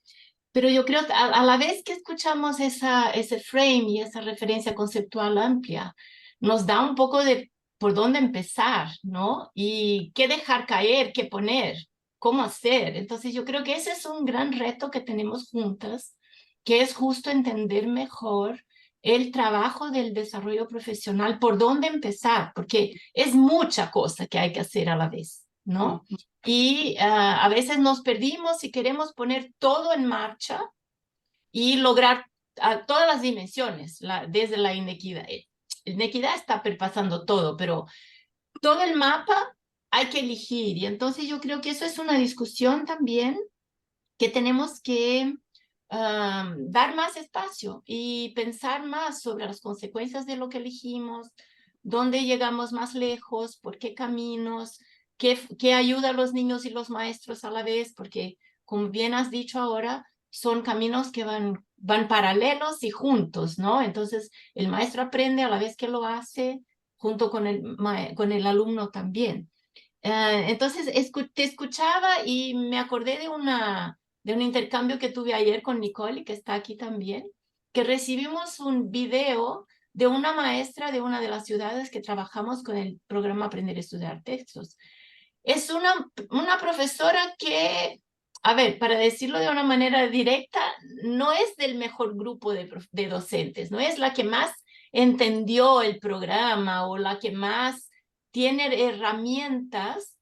[SPEAKER 10] pero yo creo que a la vez que escuchamos ese frame y esa referencia conceptual amplia, nos da un poco de por dónde empezar, ¿no? Y qué dejar caer, qué poner, cómo hacer. Entonces yo creo que ese es un gran reto que tenemos juntas, que es justo entender mejor el trabajo del desarrollo profesional, por dónde empezar, porque es mucha cosa que hay que hacer a la vez, ¿no? Y a veces nos perdimos y queremos poner todo en marcha y lograr a todas las dimensiones, desde la inequidad. Inequidad está perpasando todo, pero todo el mapa hay que elegir. Y entonces yo creo que eso es una discusión también que tenemos que dar más espacio y pensar más sobre las consecuencias de lo que elegimos, dónde llegamos más lejos, por qué caminos, qué ayuda a los niños y los maestros a la vez, porque como bien has dicho ahora, son caminos que van paralelos y juntos, ¿no? Entonces el maestro aprende a la vez que lo hace, junto con el alumno también. Entonces te escuchaba y me acordé de un intercambio que tuve ayer con Nicole, que está aquí también, que recibimos un video de una maestra de una de las ciudades que trabajamos con el programa Aprender a Estudiar Textos. Es una profesora que, a ver, para decirlo de una manera directa, no es del mejor grupo de docentes, no es la que más entendió el programa o la que más tiene herramientas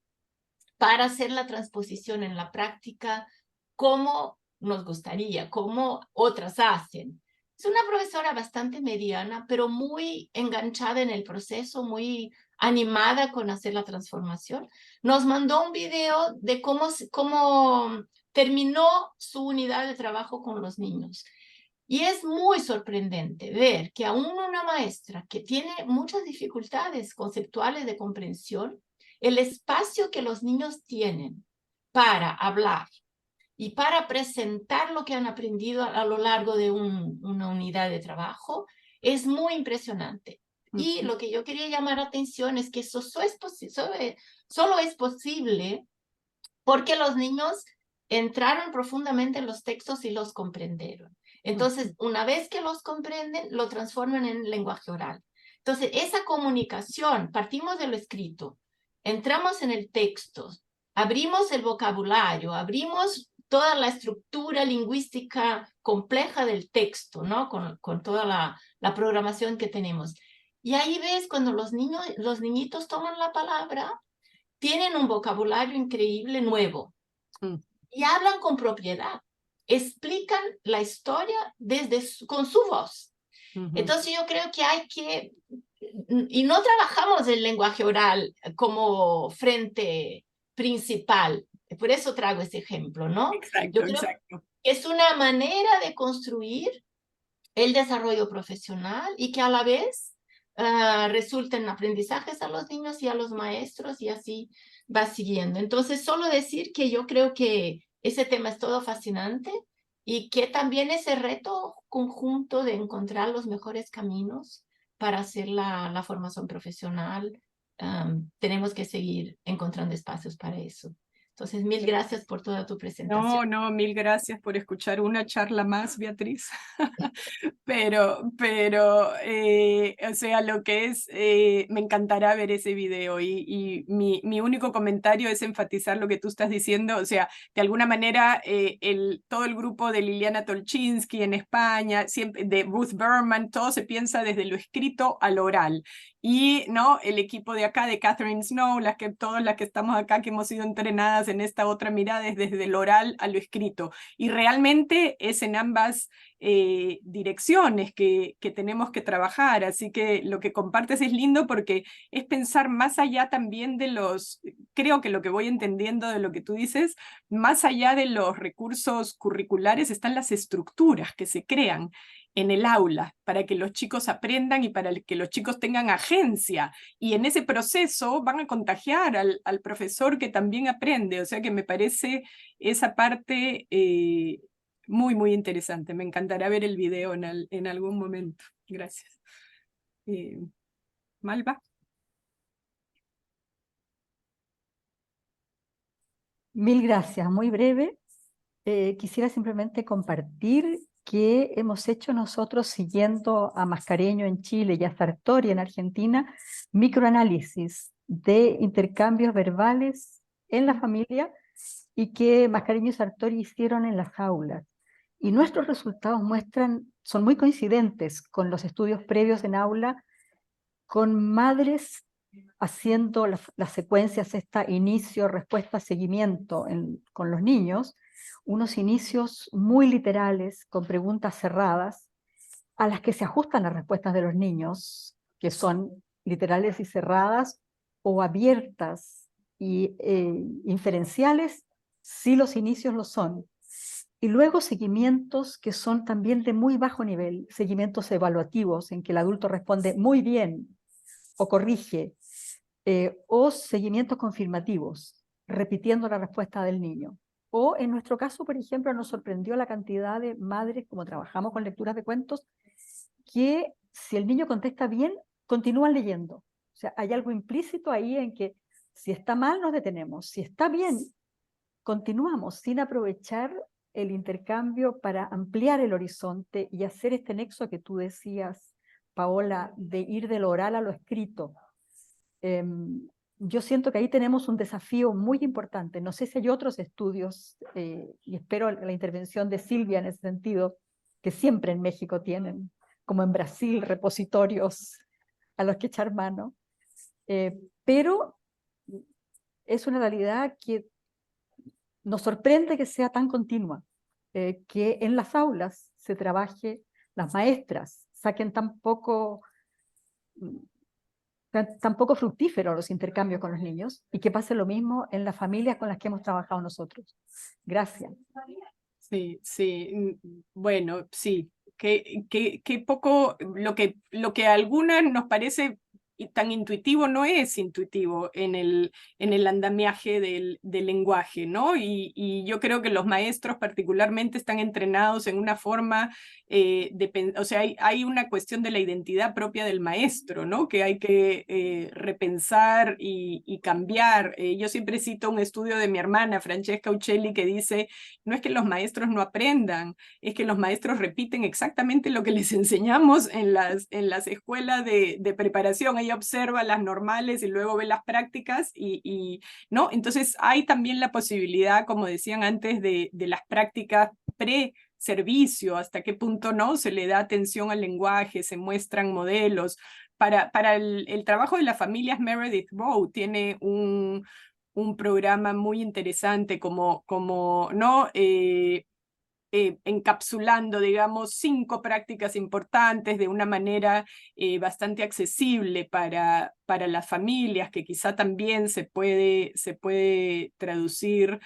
[SPEAKER 10] para hacer la transposición en la práctica como nos gustaría, como otras hacen. Es una profesora bastante mediana, pero muy enganchada en el proceso, muy animada con hacer la transformación. Nos mandó un video de cómo terminó su unidad de trabajo con los niños. Y es muy sorprendente ver que aún una maestra que tiene muchas dificultades conceptuales de comprensión, el espacio que los niños tienen para hablar y para presentar lo que han aprendido a lo largo de una unidad de trabajo es muy impresionante. Y lo que yo quería llamar la atención es que eso solo es posible porque los niños entraron profundamente en los textos y los comprendieron. Entonces, una vez que los comprenden, lo transforman en lenguaje oral. Entonces, esa comunicación, partimos de lo escrito, entramos en el texto, abrimos el vocabulario, abrimos toda la estructura lingüística compleja del texto, ¿no? Con toda la programación que tenemos. Y ahí ves cuando los niñitos toman la palabra, tienen un vocabulario increíble nuevo y hablan con propiedad, explican la historia con su voz. Entonces yo creo que hay que, y no trabajamos el lenguaje oral como frente principal, por eso traigo ese ejemplo, ¿no?
[SPEAKER 1] Exacto,
[SPEAKER 10] yo creo
[SPEAKER 1] exacto.
[SPEAKER 10] que es una manera de construir el desarrollo profesional y que a la vez resulten aprendizajes a los niños y a los maestros y así va siguiendo. Entonces, solo decir que yo creo que ese tema es todo fascinante y que también ese reto conjunto de encontrar los mejores caminos para hacer la formación profesional, tenemos que seguir encontrando espacios para eso. Entonces, mil gracias por toda tu presentación.
[SPEAKER 1] No, mil gracias por escuchar una charla más, Beatriz. pero, o sea, lo que es, me encantará ver ese video y mi único comentario es enfatizar lo que tú estás diciendo, o sea, de alguna manera todo el grupo de Liliana Tolchinsky en España, siempre, de Ruth Berman, todo se piensa desde lo escrito al oral. Y ¿no? El equipo de acá, de Catherine Snow, todas las que estamos acá, que hemos sido entrenadas en esta otra mirada, es desde lo oral a lo escrito. Y realmente es en ambas direcciones que tenemos que trabajar. Así que lo que compartes es lindo porque es pensar más allá también de creo que lo que voy entendiendo de lo que tú dices, más allá de los recursos curriculares están las estructuras que se crean en el aula, para que los chicos aprendan y para que los chicos tengan agencia. Y en ese proceso van a contagiar al profesor que también aprende. O sea que me parece esa parte muy, muy interesante. Me encantará ver el video en algún momento. Gracias. Malva.
[SPEAKER 8] Mil gracias, muy breve. Quisiera simplemente compartir que hemos hecho nosotros siguiendo a Mascareño en Chile y a Sartori en Argentina, microanálisis de intercambios verbales en la familia y que Mascareño y Sartori hicieron en las aulas. Y nuestros resultados son muy coincidentes con los estudios previos en aula, con madres haciendo las secuencias, inicio, respuesta, seguimiento con los niños, unos inicios muy literales, con preguntas cerradas, a las que se ajustan las respuestas de los niños, que son literales y cerradas, o abiertas y inferenciales, si los inicios lo son. Y luego seguimientos que son también de muy bajo nivel, seguimientos evaluativos en que el adulto responde muy bien o corrige, o seguimientos confirmativos, repitiendo la respuesta del niño. O en nuestro caso, por ejemplo, nos sorprendió la cantidad de madres, como trabajamos con lecturas de cuentos, que si el niño contesta bien, continúan leyendo. O sea, hay algo implícito ahí en que si está mal nos detenemos, si está bien, continuamos sin aprovechar el intercambio para ampliar el horizonte y hacer este nexo que tú decías, Paola, de ir de lo oral a lo escrito. Yo siento que ahí tenemos un desafío muy importante. No sé si hay otros estudios, y espero la intervención de Silvia en ese sentido, que siempre en México tienen, como en Brasil, repositorios a los que echar mano. Pero es una realidad que nos sorprende que sea tan continua, que en las aulas se trabaje, las maestras saquen tan poco fructíferos los intercambios con los niños, y que pase lo mismo en las familias con las que hemos trabajado nosotros. Gracias.
[SPEAKER 1] Sí, sí, bueno, sí, que poco, lo que a algunas nos parece tan intuitivo no es intuitivo en el andamiaje del lenguaje, ¿no? Y yo creo que los maestros particularmente están entrenados en una forma, o sea, hay una cuestión de la identidad propia del maestro, ¿no? Que hay que repensar y cambiar. Yo siempre cito un estudio de mi hermana, Francesca Uccelli, que dice, no es que los maestros no aprendan, es que los maestros repiten exactamente lo que les enseñamos en las escuelas de preparación. Ella observa las normales y luego ve las prácticas ¿no? Entonces hay también la posibilidad, como decían antes, de las prácticas pre-servicio, hasta qué punto no se le da atención al lenguaje, se muestran modelos. Para el trabajo de las familias, Meredith Rowe tiene un programa muy interesante como ¿no? Encapsulando, digamos, 5 prácticas importantes de una manera bastante accesible para las familias, que quizá también se puede traducir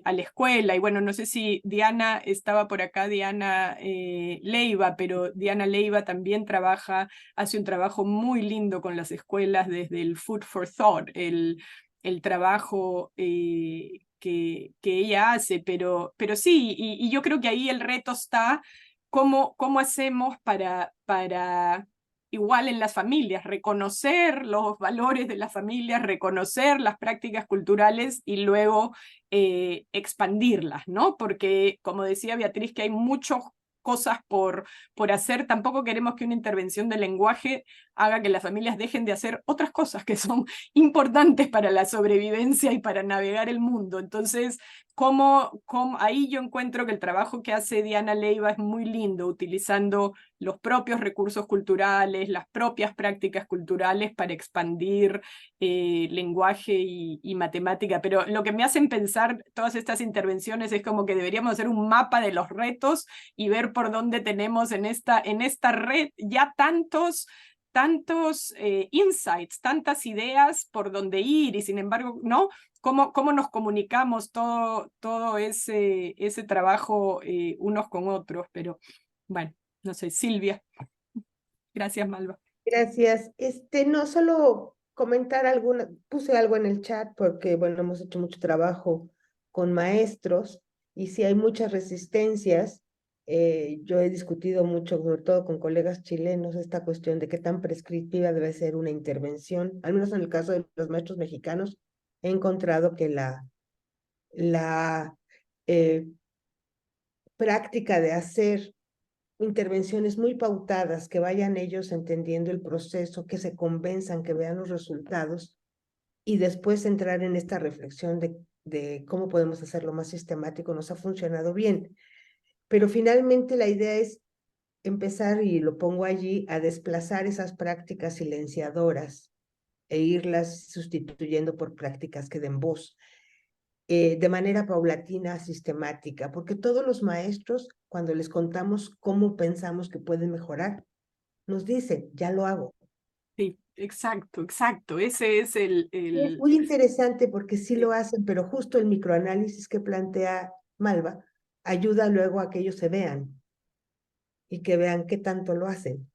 [SPEAKER 1] a la escuela. Y bueno, no sé si Diana estaba por acá, Diana Leiva, pero Diana Leiva también hace un trabajo muy lindo con las escuelas desde el Food for Thought, el trabajo que ella hace, pero sí, y yo creo que ahí el reto está cómo hacemos para igual en las familias, reconocer los valores de las familias, reconocer las prácticas culturales y luego expandirlas, ¿no? Porque, como decía Beatriz, que hay muchas cosas por hacer, tampoco queremos que una intervención del lenguaje haga que las familias dejen de hacer otras cosas que son importantes para la sobrevivencia y para navegar el mundo. Entonces, ahí yo encuentro que el trabajo que hace Diana Leiva es muy lindo, utilizando los propios recursos culturales, las propias prácticas culturales para expandir lenguaje y matemática. Pero lo que me hacen pensar todas estas intervenciones es como que deberíamos hacer un mapa de los retos y ver por dónde tenemos en esta red ya tantos insights, tantas ideas por donde ir, y sin embargo, ¿no? ¿Cómo nos comunicamos todo ese trabajo unos con otros? Pero bueno, no sé, Silvia. Gracias, Malva.
[SPEAKER 6] Gracias. No solo comentar puse algo en el chat porque, bueno, hemos hecho mucho trabajo con maestros y si hay muchas resistencias. Yo he discutido mucho, sobre todo con colegas chilenos, esta cuestión de qué tan prescriptiva debe ser una intervención. Al menos en el caso de los maestros mexicanos, he encontrado que la práctica de hacer intervenciones muy pautadas, que vayan ellos entendiendo el proceso, que se convenzan, que vean los resultados y después entrar en esta reflexión de cómo podemos hacerlo más sistemático, nos ha funcionado bien. Pero finalmente la idea es empezar, y lo pongo allí, a desplazar esas prácticas silenciadoras e irlas sustituyendo por prácticas que den voz. De manera paulatina, sistemática, porque todos los maestros, cuando les contamos cómo pensamos que pueden mejorar, nos dicen, ya lo hago.
[SPEAKER 1] Sí, exacto, exacto. Ese es
[SPEAKER 6] Es muy interesante porque sí lo hacen, pero justo el microanálisis que plantea Malva ayuda luego a que ellos se vean y que vean qué tanto lo hacen.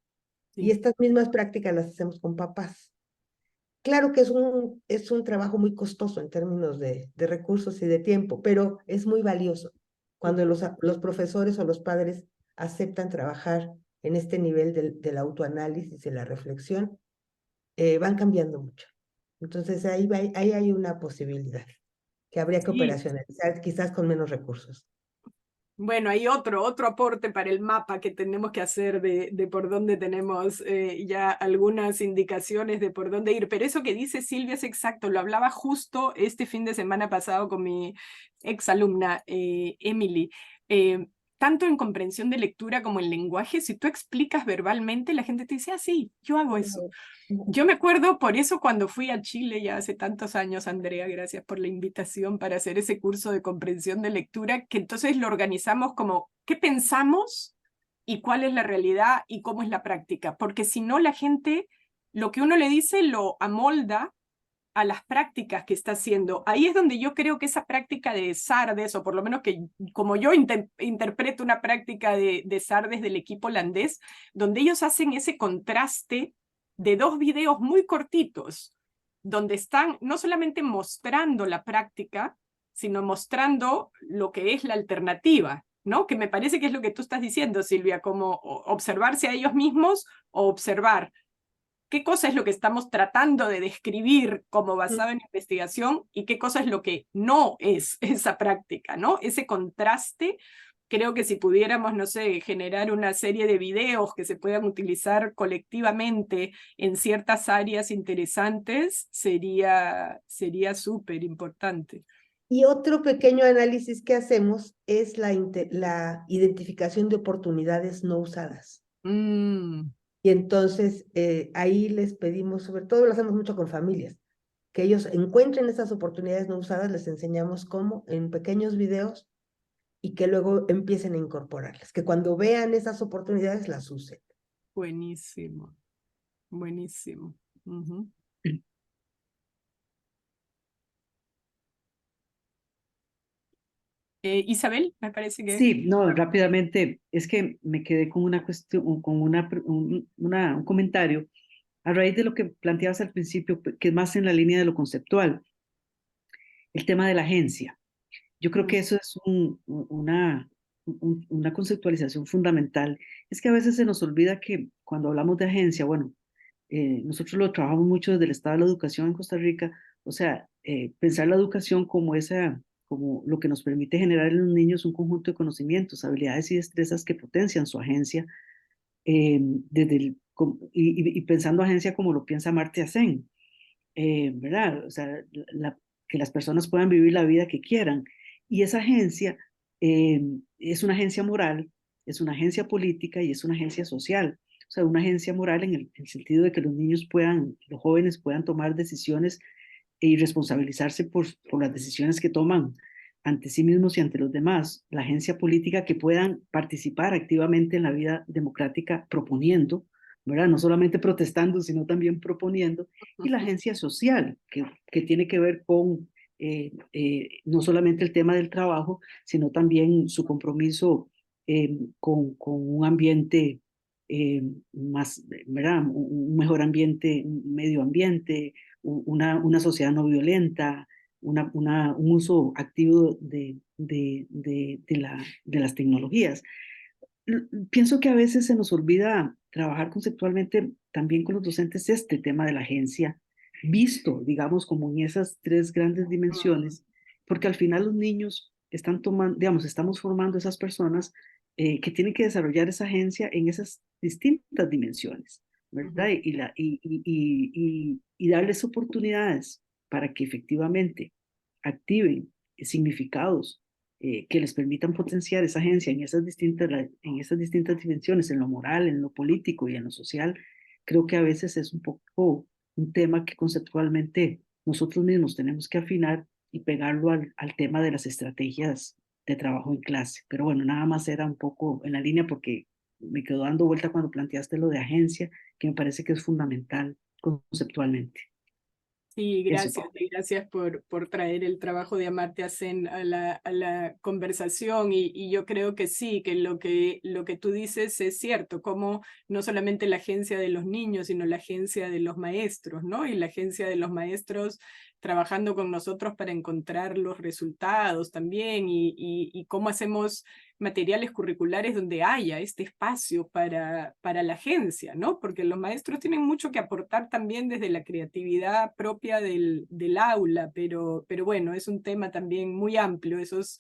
[SPEAKER 6] Y
[SPEAKER 1] Sí.
[SPEAKER 6] estas mismas prácticas las hacemos con papás. Claro que es un trabajo muy costoso en términos de recursos y de tiempo, pero es muy valioso cuando los profesores o los padres aceptan trabajar en este nivel del autoanálisis y la reflexión, van cambiando mucho. Entonces ahí hay una posibilidad que habría que
[SPEAKER 1] Sí.
[SPEAKER 6] operacionalizar, quizás con menos recursos.
[SPEAKER 1] Bueno, hay otro aporte para el mapa que tenemos que hacer de por dónde tenemos ya algunas indicaciones de por dónde ir, pero eso que dice Silvia es exacto, lo hablaba justo este fin de semana pasado con mi exalumna Emily. Tanto en comprensión de lectura como en lenguaje, si tú explicas verbalmente, la gente te dice, ah, sí, yo hago eso. Yo me acuerdo por eso cuando fui a Chile ya hace tantos años, Andrea, gracias por la invitación para hacer ese curso de comprensión de lectura, que entonces lo organizamos como qué pensamos y cuál es la realidad y cómo es la práctica, porque si no la gente, lo que uno le dice lo amolda a las prácticas que está haciendo. Ahí es donde yo creo que esa práctica de Sardes, o por lo menos que como yo interpreto una práctica de Sardes del equipo holandés, donde ellos hacen ese contraste de dos videos muy cortitos, donde están no solamente mostrando la práctica, sino mostrando lo que es la alternativa, ¿no? Que me parece que es lo que tú estás diciendo, Silvia, como observarse a ellos mismos o observar qué cosa es lo que estamos tratando de describir como basado en investigación y qué cosa es lo que no es esa práctica, ¿no? Ese contraste, creo que si pudiéramos, no sé, generar una serie de videos que se puedan utilizar colectivamente en ciertas áreas interesantes, sería súper importante.
[SPEAKER 6] Y otro pequeño análisis que hacemos es la identificación de oportunidades no usadas. Y entonces ahí les pedimos, sobre todo lo hacemos mucho con familias, que ellos encuentren esas oportunidades no usadas, les enseñamos cómo en pequeños videos y que luego empiecen a incorporarlas, que cuando vean esas oportunidades las usen.
[SPEAKER 1] Buenísimo, buenísimo. Isabel, me parece que...
[SPEAKER 9] Sí, no, rápidamente, es que me quedé con una cuestión, con un comentario a raíz de lo que planteabas al principio, que es más en la línea de lo conceptual, el tema de la agencia. Yo creo que eso es una conceptualización fundamental. Es que a veces se nos olvida que cuando hablamos de agencia, bueno, nosotros lo trabajamos mucho desde el estado de la educación en Costa Rica, o sea, pensar la educación como como lo que nos permite generar en los niños un conjunto de conocimientos, habilidades y destrezas que potencian su agencia, y pensando agencia como lo piensa Amartya Sen, ¿verdad? O sea, que las personas puedan vivir la vida que quieran. Y esa agencia es una agencia moral, es una agencia política y es una agencia social. O sea, una agencia moral en el sentido de que los niños los jóvenes puedan tomar decisiones y responsabilizarse por las decisiones que toman ante sí mismos y ante los demás. La agencia política que puedan participar activamente en la vida democrática proponiendo, ¿verdad? No solamente protestando, sino también proponiendo. Y la agencia social, que tiene que ver con no solamente el tema del trabajo, sino también su compromiso con un ambiente más, ¿verdad? Un mejor ambiente, un medio ambiente, una sociedad no violenta, un uso activo de las tecnologías. Pienso que a veces se nos olvida trabajar conceptualmente también con los docentes este tema de la agencia, visto, digamos, como en esas tres grandes dimensiones, porque al final los niños están tomando, digamos, estamos formando esas personas que tiene que desarrollar esa agencia en esas distintas dimensiones, ¿verdad? Y darles oportunidades para que efectivamente activen significados que les permitan potenciar esa agencia en esas distintas dimensiones, en lo moral, en lo político y en lo social. Creo que a veces es un poco un tema que conceptualmente nosotros mismos tenemos que afinar y pegarlo al tema de las estrategias de trabajo en clase. Pero bueno, nada más era un poco en la línea porque me quedó dando vuelta cuando planteaste lo de agencia, que me parece que es fundamental conceptualmente.
[SPEAKER 1] Sí,
[SPEAKER 9] Eso.
[SPEAKER 1] gracias, y gracias por traer el trabajo de Amartya Sen a la conversación y yo creo que sí, que lo que tú dices es cierto, como no solamente la agencia de los niños, sino la agencia de los maestros, ¿no? Y la agencia de los maestros trabajando con nosotros para encontrar los resultados también y cómo hacemos materiales curriculares donde haya este espacio para la agencia, ¿no? Porque los maestros tienen mucho que aportar también desde la creatividad propia del aula, pero bueno, es un tema también muy amplio, esos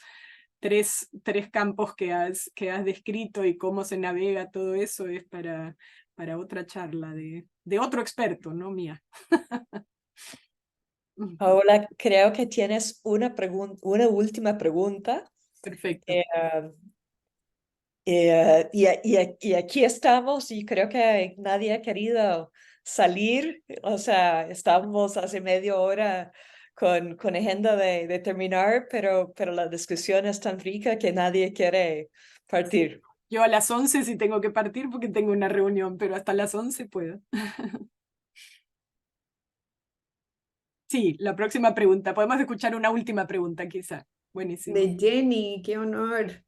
[SPEAKER 1] tres campos que has descrito y cómo se navega todo eso es para otra charla de otro experto, ¿no? Mía.
[SPEAKER 4] Paola, creo que tienes una última pregunta.
[SPEAKER 1] Perfecto.
[SPEAKER 4] Y aquí estamos y creo que nadie ha querido salir, o sea, estamos hace media hora con agenda de terminar, pero la discusión es tan rica que nadie quiere partir.
[SPEAKER 1] Yo a las 11 sí tengo que partir porque tengo una reunión, pero hasta las 11 puedo. Sí, la próxima pregunta. Podemos escuchar una última pregunta quizá. Buenísimo.
[SPEAKER 5] De Jenny, qué honor.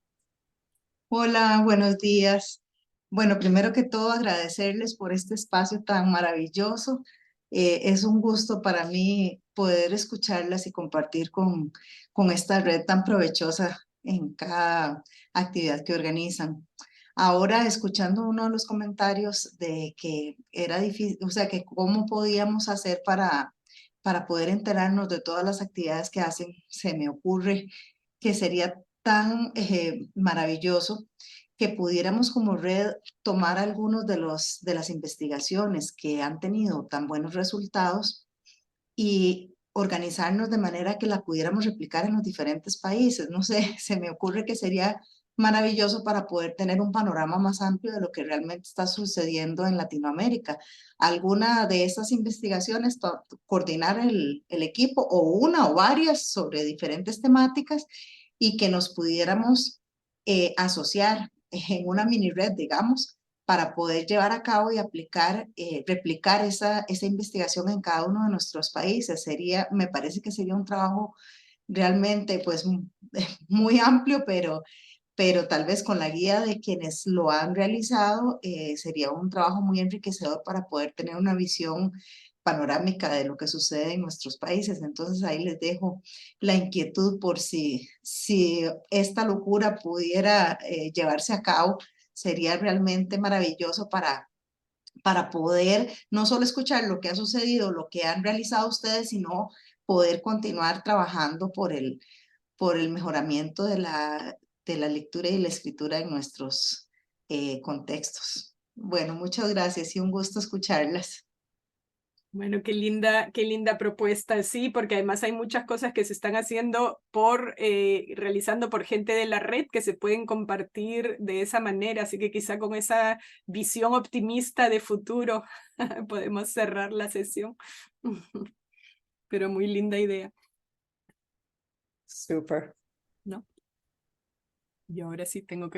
[SPEAKER 11] Hola, buenos días. Bueno, primero que todo agradecerles por este espacio tan maravilloso. Es un gusto para mí poder escucharlas y compartir con esta red tan provechosa en cada actividad que organizan. Ahora, escuchando uno de los comentarios de que era difícil, o sea, que cómo podíamos hacer para poder enterarnos de todas las actividades que hacen, se me ocurre que sería tan maravilloso que pudiéramos como red tomar algunos de las investigaciones que han tenido tan buenos resultados y organizarnos de manera que la pudiéramos replicar en los diferentes países. No sé, se me ocurre que sería maravilloso para poder tener un panorama más amplio de lo que realmente está sucediendo en Latinoamérica. Alguna de esas investigaciones, coordinar el equipo o una o varias sobre diferentes temáticas y que nos pudiéramos asociar en una mini red, digamos, para poder llevar a cabo y aplicar, replicar esa investigación en cada uno de nuestros países. Me parece que sería un trabajo realmente pues muy amplio, pero tal vez con la guía de quienes lo han realizado, sería un trabajo muy enriquecedor para poder tener una visión panorámica de lo que sucede en nuestros países. Entonces ahí les dejo la inquietud por si esta locura pudiera llevarse a cabo, sería realmente maravilloso para poder no solo escuchar lo que ha sucedido, lo que han realizado ustedes, sino poder continuar trabajando por el mejoramiento de la lectura y la escritura en nuestros contextos. Bueno, muchas gracias y un gusto escucharlas.
[SPEAKER 1] Bueno, qué linda propuesta, sí, porque además hay muchas cosas que se están haciendo realizando por gente de la red que se pueden compartir de esa manera, así que quizá con esa visión optimista de futuro podemos cerrar la sesión. Pero muy linda idea,
[SPEAKER 4] Súper.
[SPEAKER 1] ¿no? Y ahora sí tengo que